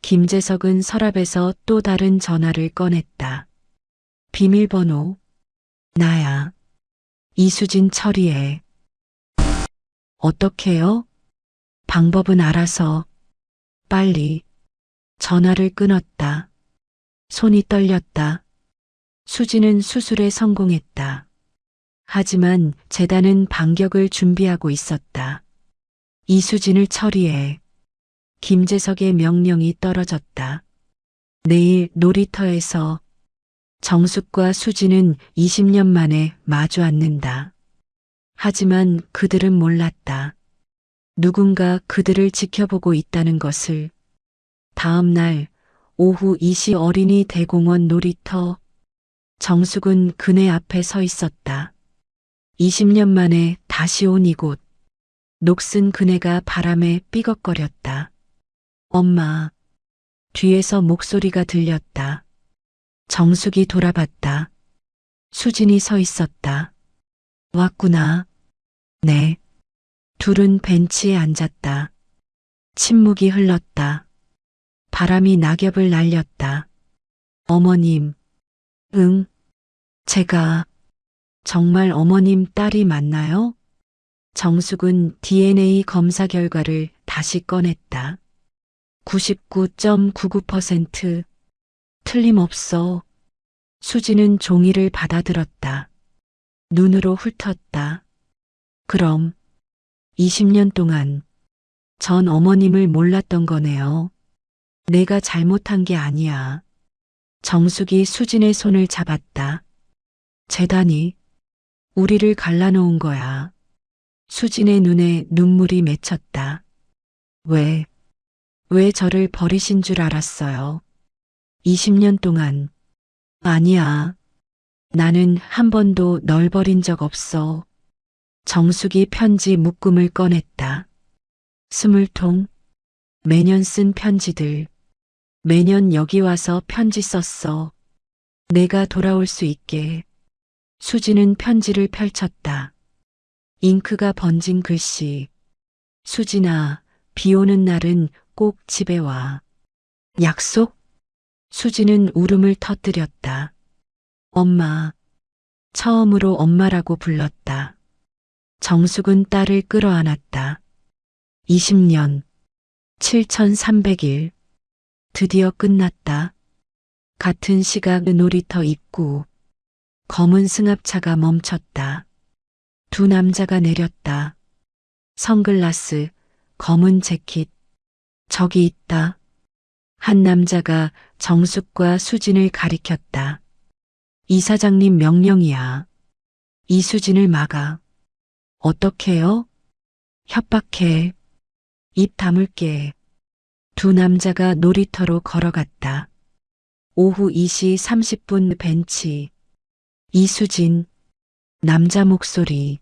Speaker 2: 김재석은 서랍에서 또 다른 전화를 꺼냈다. 비밀번호. 나야. 이수진 처리해. 어떻게요? 방법은 알아서. 빨리. 전화를 끊었다. 손이 떨렸다. 수진은 수술에 성공했다. 하지만 재단은 반격을 준비하고 있었다. 이수진을 처리해. 김재석의 명령이 떨어졌다. 내일 놀이터에서 정숙과 수진은 20년 만에 마주 앉는다. 하지만 그들은 몰랐다. 누군가 그들을 지켜보고 있다는 것을. 다음 날 오후 2시 어린이 대공원 놀이터. 정숙은 그네 앞에 서 있었다. 20년 만에 다시 온 이곳. 녹슨 그네가 바람에 삐걱거렸다. 엄마. 뒤에서 목소리가 들렸다. 정숙이 돌아봤다. 수진이 서 있었다. 왔구나. 네. 둘은 벤치에 앉았다. 침묵이 흘렀다. 바람이 낙엽을 날렸다. 어머님. 응. 제가 정말 어머님 딸이 맞나요? 정숙은 DNA 검사 결과를 다시 꺼냈다. 99.99% 틀림없어. 수지는 종이를 받아들었다. 눈으로 훑었다. 그럼 20년 동안 전 어머님을 몰랐던 거네요. 내가 잘못한 게 아니야. 정숙이 수진의 손을 잡았다. 재단이 우리를 갈라놓은 거야. 수진의 눈에 눈물이 맺혔다. 왜 저를 버리신 줄 알았어요. 20년 동안. 아니야. 나는 한 번도 널 버린 적 없어. 정숙이 편지 묶음을 꺼냈다. 20통. 매년 쓴 편지들. 매년 여기 와서 편지 썼어. 내가 돌아올 수 있게. 수지는 편지를 펼쳤다. 잉크가 번진 글씨. 수진아, 비 오는 날은 꼭 집에 와. 약속? 수지는 울음을 터뜨렸다. 엄마. 처음으로 엄마라고 불렀다. 정숙은 딸을 끌어안았다. 20년. 7300일. 드디어 끝났다. 같은 시각 놀이터 입구. 검은 승합차가 멈췄다. 두 남자가 내렸다. 선글라스, 검은 재킷. 저기 있다. 한 남자가 정숙과 수진을 가리켰다. 이사장님 명령이야. 이수진을 막아. 어떻게요? 협박해. 입 다물게. 두 남자가 놀이터로 걸어갔다. 오후 2시 30분 벤치. 이수진. 남자 목소리.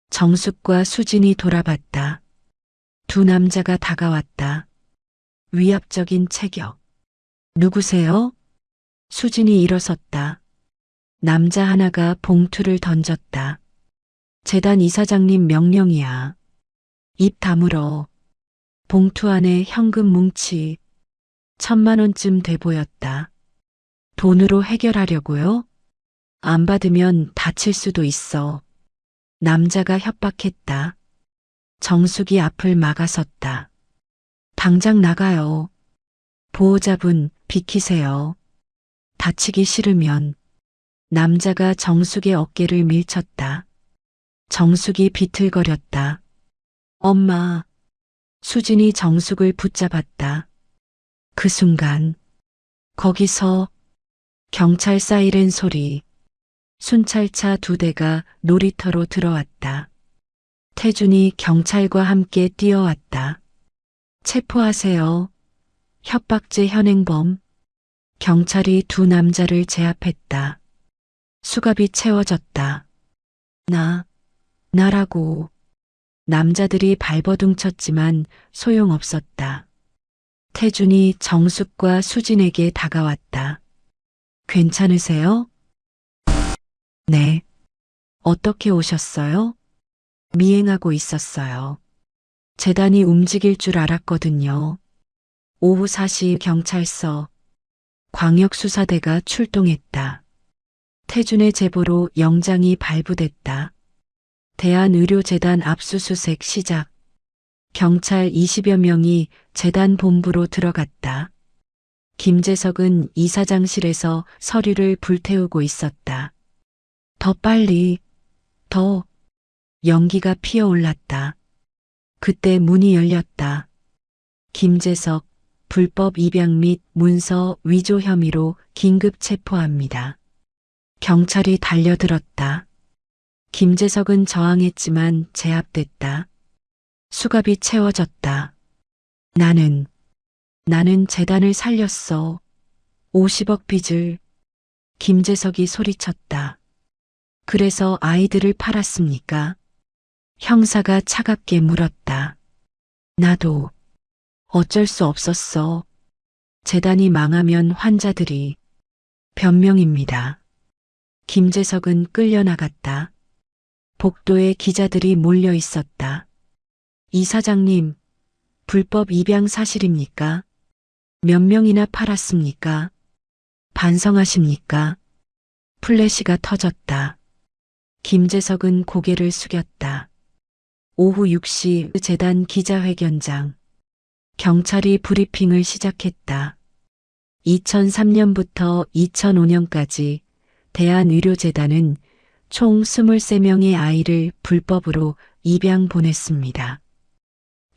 Speaker 2: 정숙과 수진이 돌아봤다. 두 남자가 다가왔다. 위압적인 체격. 누구세요? 수진이 일어섰다. 남자 하나가 봉투를 던졌다. 재단 이사장님 명령이야. 입 다물어. 봉투 안에 현금 뭉치 1000만 원쯤 돼 보였다. 돈으로 해결하려고요? 안 받으면 다칠 수도 있어. 남자가 협박했다. 정숙이 앞을 막아섰다. 당장 나가요. 보호자분 비키세요. 다치기 싫으면. 남자가 정숙의 어깨를 밀쳤다. 정숙이 비틀거렸다. 엄마. 수진이 정숙을 붙잡았다. 그 순간 거기서 경찰 사이렌 소리. 순찰차 2대가 놀이터로 들어왔다. 태준이 경찰과 함께 뛰어왔다. 체포하세요. 협박죄 현행범. 경찰이 두 남자를 제압했다. 수갑이 채워졌다. 나라고. 남자들이 발버둥 쳤지만 소용없었다. 태준이 정숙과 수진에게 다가왔다. 괜찮으세요? 네. 어떻게 오셨어요? 미행하고 있었어요. 재단이 움직일 줄 알았거든요. 오후 4시 경찰서. 광역수사대가 출동했다. 태준의 제보로 영장이 발부됐다. 대한의료재단 압수수색 시작. 경찰 20여 명이 재단 본부로 들어갔다. 김재석은 이사장실에서 서류를 불태우고 있었다. 더 빨리, 더. 연기가 피어올랐다. 그때 문이 열렸다. 김재석, 불법 입양 및 문서 위조 혐의로 긴급 체포합니다. 경찰이 달려들었다. 김재석은 저항했지만 제압됐다. 수갑이 채워졌다. 나는 재단을 살렸어. 50억 빚을. 김재석이 소리쳤다. 그래서 아이들을 팔았습니까? 형사가 차갑게 물었다. 나도 어쩔 수 없었어. 재단이 망하면 환자들이. 변명입니다. 김재석은 끌려나갔다. 복도에 기자들이 몰려 있었다. 이사장님, 불법 입양 사실입니까? 몇 명이나 팔았습니까? 반성하십니까? 플래시가 터졌다. 김재석은 고개를 숙였다. 오후 6시 재단 기자회견장. 경찰이 브리핑을 시작했다. 2003년부터 2005년까지 대한의료재단은 총 23명의 아이를 불법으로 입양 보냈습니다.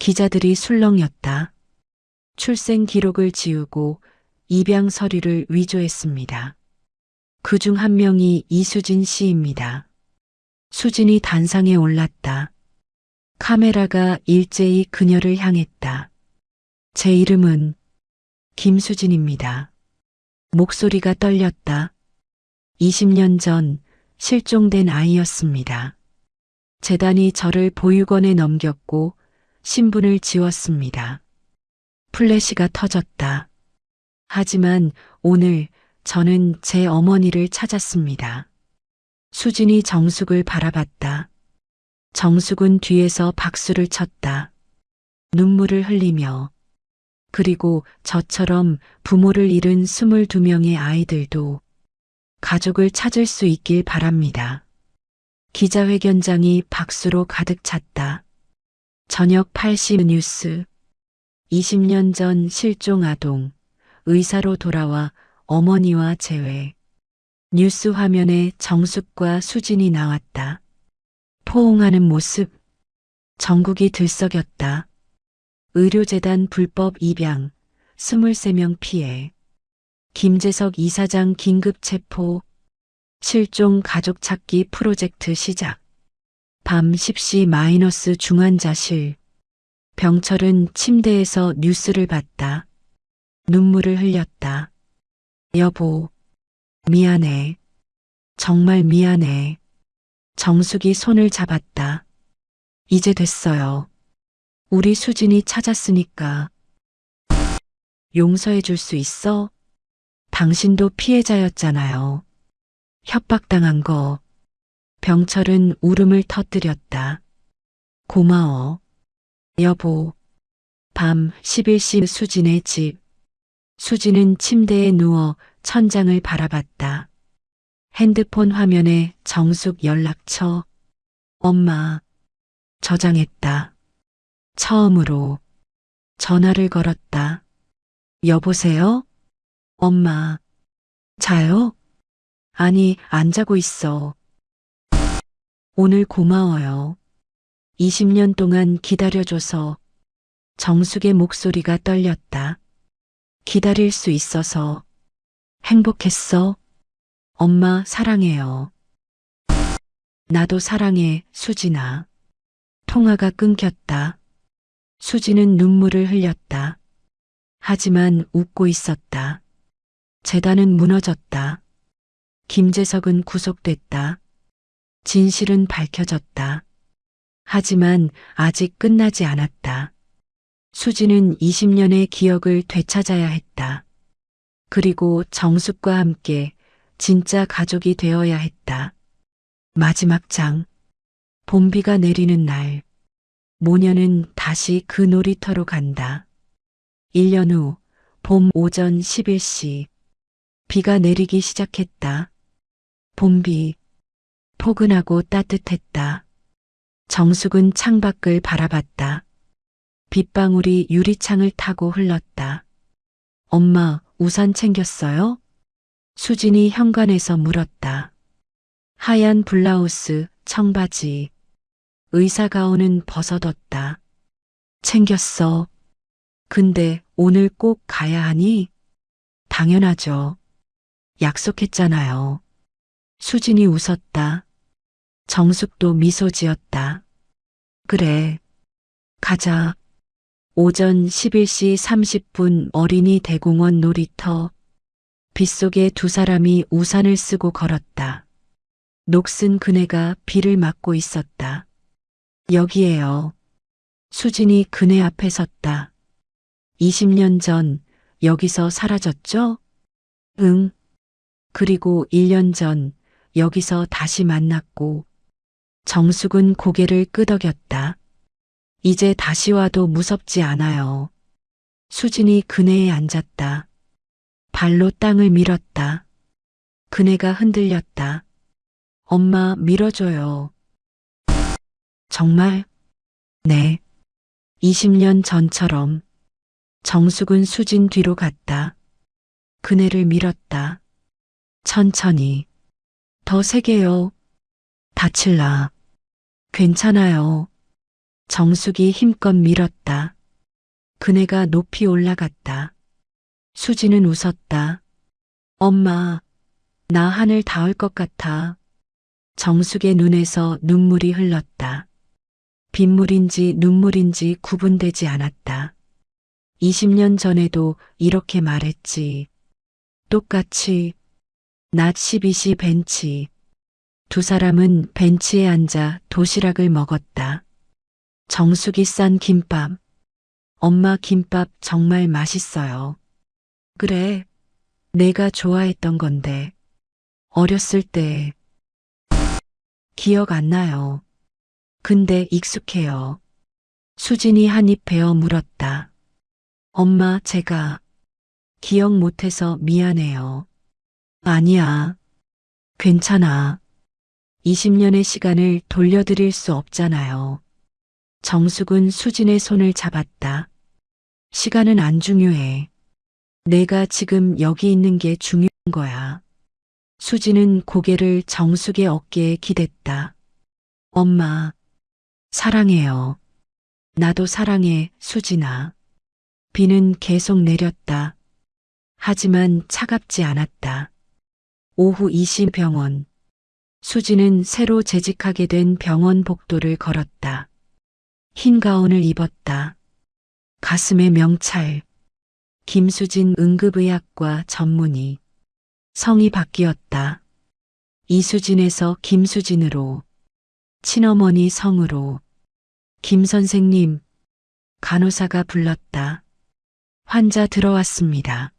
Speaker 2: 기자들이 술렁였다. 출생 기록을 지우고 입양 서류를 위조했습니다. 그중 한 명이 이수진 씨입니다. 수진이 단상에 올랐다. 카메라가 일제히 그녀를 향했다. 제 이름은 김수진입니다. 목소리가 떨렸다. 20년 전 실종된 아이였습니다. 재단이 저를 보육원에 넘겼고 신분을 지웠습니다. 플래시가 터졌다. 하지만 오늘 저는 제 어머니를 찾았습니다. 수진이 정숙을 바라봤다. 정숙은 뒤에서 박수를 쳤다. 눈물을 흘리며. 그리고 저처럼 부모를 잃은 22명의 아이들도 가족을 찾을 수 있길 바랍니다. 기자회견장이 박수로 가득 찼다. 저녁 8시 뉴스. 20년 전 실종 아동, 의사로 돌아와 어머니와 재회. 뉴스 화면에 정숙과 수진이 나왔다. 포옹하는 모습. 전국이 들썩였다. 의료재단 불법 입양, 23명 피해. 김재석 이사장 긴급 체포. 실종 가족 찾기 프로젝트 시작. 밤 10시 마이너스 중환자실. 병철은 침대에서 뉴스를 봤다. 눈물을 흘렸다. 여보, 미안해. 정말 미안해. 정숙이 손을 잡았다. 이제 됐어요. 우리 수진이 찾았으니까. 용서해 줄 수 있어? 당신도 피해자였잖아요. 협박당한 거. 병철은 울음을 터뜨렸다. 고마워. 여보. 밤 11시 수진의 집. 수진은 침대에 누워 천장을 바라봤다. 핸드폰 화면에 정숙 연락처. 엄마. 저장했다. 처음으로 전화를 걸었다. 여보세요? 엄마. 자요? 아니, 안 자고 있어. 오늘 고마워요. 20년 동안 기다려줘서. 정숙의 목소리가 떨렸다. 기다릴 수 있어서. 행복했어? 엄마 사랑해요. 나도 사랑해, 수진아. 통화가 끊겼다. 수진은 눈물을 흘렸다. 하지만 웃고 있었다. 재단은 무너졌다. 김재석은 구속됐다. 진실은 밝혀졌다. 하지만 아직 끝나지 않았다. 수진은 20년의 기억을 되찾아야 했다. 그리고 정숙과 함께 진짜 가족이 되어야 했다. 마지막 장. 봄비가 내리는 날. 모녀는 다시 그 놀이터로 간다. 1년 후 봄 오전 11시. 비가 내리기 시작했다. 봄비. 포근하고 따뜻했다. 정숙은 창밖을 바라봤다. 빗방울이 유리창을 타고 흘렀다. 엄마, 우산 챙겼어요? 수진이 현관에서 물었다. 하얀 블라우스, 청바지. 의사 가운은 벗어뒀다. 챙겼어. 근데 오늘 꼭 가야 하니? 당연하죠. 약속했잖아요. 수진이 웃었다. 정숙도 미소 지었다. 그래. 가자. 오전 11시 30분 어린이 대공원 놀이터. 빗속에 두 사람이 우산을 쓰고 걸었다. 녹슨 그네가 비를 맞고 있었다. 여기에요. 수진이 그네 앞에 섰다. 20년 전 여기서 사라졌죠? 응. 그리고 1년 전 여기서 다시 만났고. 정숙은 고개를 끄덕였다. 이제 다시 와도 무섭지 않아요. 수진이 그네에 앉았다. 발로 땅을 밀었다. 그네가 흔들렸다. 엄마 밀어줘요. 정말? 네. 20년 전처럼. 정숙은 수진 뒤로 갔다. 그네를 밀었다. 천천히. 더 세게요. 다칠라. 괜찮아요. 정숙이 힘껏 밀었다. 그네가 높이 올라갔다. 수지는 웃었다. 엄마, 나 하늘 닿을 것 같아. 정숙의 눈에서 눈물이 흘렀다. 빗물인지 눈물인지 구분되지 않았다. 20년 전에도 이렇게 말했지. 똑같이. 낮 12시 벤치. 두 사람은 벤치에 앉아 도시락을 먹었다. 정숙이 싼 김밥. 엄마 김밥 정말 맛있어요. 그래. 내가 좋아했던 건데. 어렸을 때. 기억 안 나요. 근데 익숙해요. 수진이 한 입 베어 물었다. 엄마, 제가 기억 못해서 미안해요. 아니야. 괜찮아. 20년의 시간을 돌려드릴 수 없잖아요. 정숙은 수진의 손을 잡았다. 시간은 안 중요해. 내가 지금 여기 있는 게 중요한 거야. 수진은 고개를 정숙의 어깨에 기댔다. 엄마, 사랑해요. 나도 사랑해, 수진아. 비는 계속 내렸다. 하지만 차갑지 않았다. 오후 2시 병원. 수지는 새로 재직하게 된 병원 복도를 걸었다. 흰 가운을 입었다. 가슴에 명찰. 김수진 응급의학과 전문의. 성이 바뀌었다. 이수진에서 김수진으로. 친어머니 성으로. 김 선생님. 간호사가 불렀다. 환자 들어왔습니다.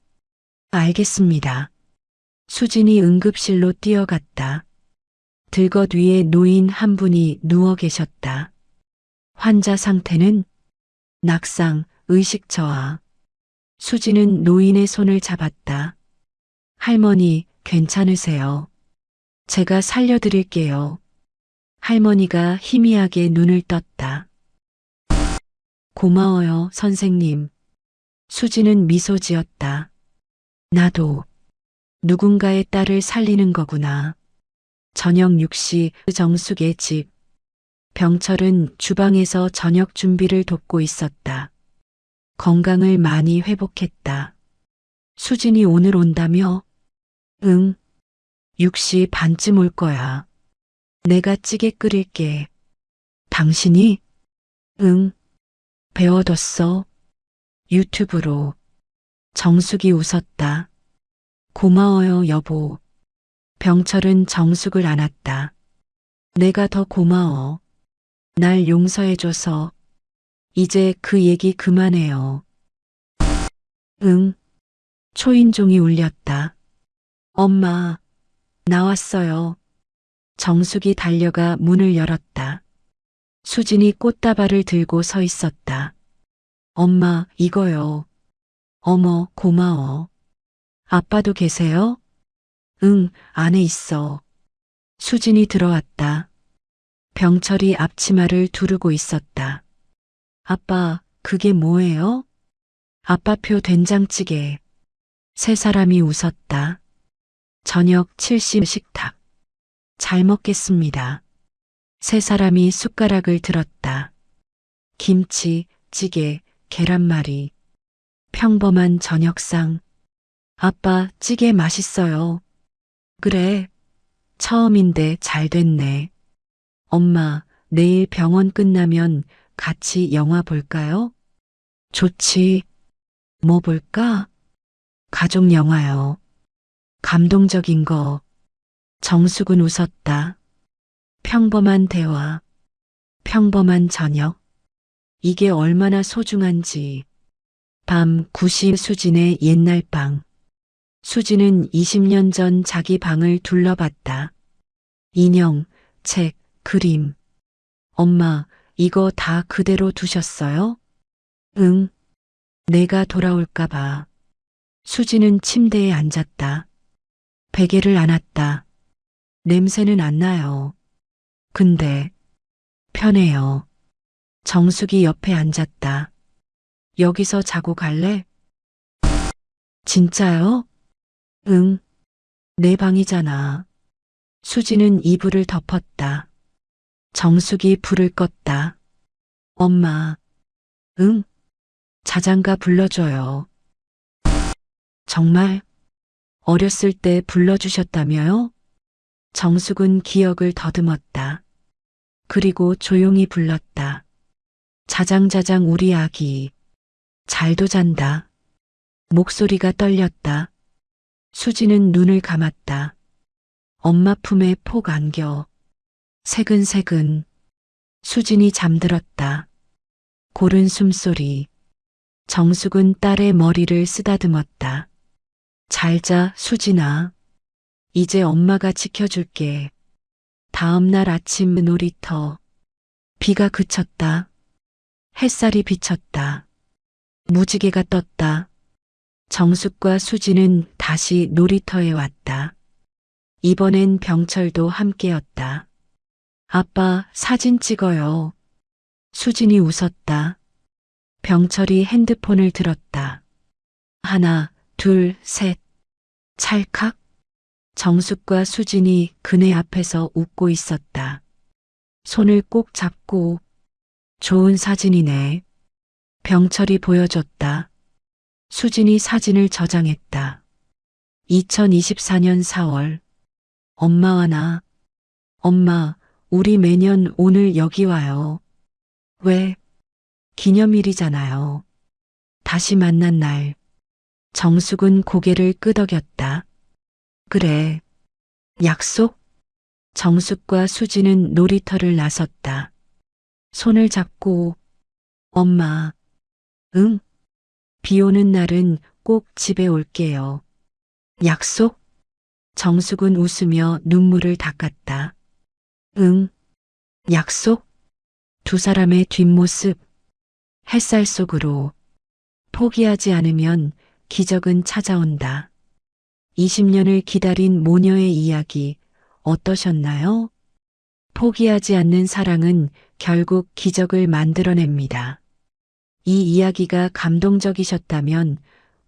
Speaker 2: 알겠습니다. 수진이 응급실로 뛰어갔다. 들것 위에 노인 한 분이 누워 계셨다. 환자 상태는 낙상, 의식 저하. 수진은 노인의 손을 잡았다. 할머니, 괜찮으세요? 제가 살려드릴게요. 할머니가 희미하게 눈을 떴다. 고마워요, 선생님. 수진은 미소 지었다. 나도 누군가의 딸을 살리는 거구나. 저녁 6시 정숙의 집. 병철은 주방에서 저녁 준비를 돕고 있었다. 건강을 많이 회복했다. 수진이 오늘 온다며? 응. 6시 반쯤 올 거야. 내가 찌개 끓일게. 당신이? 응. 배워뒀어. 유튜브로. 정숙이 웃었다. 고마워요, 여보. 병철은 정숙을 안았다. 내가 더 고마워. 날 용서해줘서. 이제 그 얘기 그만해요. 응. 초인종이 울렸다. 엄마, 나왔어요. 정숙이 달려가 문을 열었다. 수진이 꽃다발을 들고 서 있었다. 엄마, 이거요. 어머, 고마워. 아빠도 계세요? 응, 안에 있어. 수진이 들어왔다. 병철이 앞치마를 두르고 있었다. 아빠, 그게 뭐예요? 아빠표 된장찌개. 세 사람이 웃었다. 저녁 7시 식탁. 잘 먹겠습니다. 세 사람이 숟가락을 들었다. 김치, 찌개, 계란말이. 평범한 저녁상. 아빠, 찌개 맛있어요. 그래. 처음인데 잘 됐네. 엄마, 내일 병원 끝나면 같이 영화 볼까요? 좋지. 뭐 볼까? 가족 영화요. 감동적인 거. 정숙은 웃었다. 평범한 대화. 평범한 저녁. 이게 얼마나 소중한지. 밤 9시 수진의 옛날 방. 수진은 20년 전 자기 방을 둘러봤다. 인형, 책, 그림. 엄마, 이거 다 그대로 두셨어요? 응. 내가 돌아올까봐. 수진은 침대에 앉았다. 베개를 안았다. 냄새는 안 나요. 근데 편해요. 정숙이 옆에 앉았다. 여기서 자고 갈래? 진짜요? 응. 내 방이잖아. 수지는 이불을 덮었다. 정숙이 불을 껐다. 엄마. 응? 자장가 불러줘요. 정말? 어렸을 때 불러주셨다며요? 정숙은 기억을 더듬었다. 그리고 조용히 불렀다. 자장자장 우리 아기. 잘도 잔다. 목소리가 떨렸다. 수지는 눈을 감았다. 엄마 품에 폭 안겨. 새근새근. 수진이 잠들었다. 고른 숨소리. 정숙은 딸의 머리를 쓰다듬었다. 잘 자, 수진아. 이제 엄마가 지켜줄게. 다음 날 아침 놀이터. 비가 그쳤다. 햇살이 비쳤다. 무지개가 떴다. 정숙과 수지는 다시 놀이터에 왔다. 이번엔 병철도 함께였다. 아빠, 사진 찍어요. 수진이 웃었다. 병철이 핸드폰을 들었다. 하나, 둘, 셋. 찰칵. 정숙과 수진이 그네 앞에서 웃고 있었다. 손을 꼭 잡고. 좋은 사진이네. 병철이 보여줬다. 수진이 사진을 저장했다. 2024년 4월. 엄마와 나. 엄마, 우리 매년 오늘 여기 와요. 왜? 기념일이잖아요. 다시 만난 날. 정숙은 고개를 끄덕였다. 그래. 약속? 정숙과 수지는 놀이터를 나섰다. 손을 잡고. 엄마. 응? 비 오는 날은 꼭 집에 올게요. 약속? 정숙은 웃으며 눈물을 닦았다. 응. 약속? 두 사람의 뒷모습. 햇살 속으로. 포기하지 않으면 기적은 찾아온다. 20년을 기다린 모녀의 이야기 어떠셨나요? 포기하지 않는 사랑은 결국 기적을 만들어냅니다. 이 이야기가 감동적이셨다면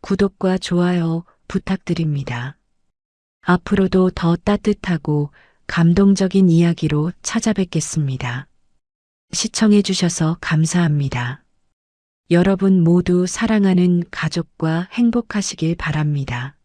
Speaker 2: 구독과 좋아요 부탁드립니다. 앞으로도 더 따뜻하고 감동적인 이야기로 찾아뵙겠습니다. 시청해주셔서 감사합니다. 여러분 모두 사랑하는 가족과 행복하시길 바랍니다.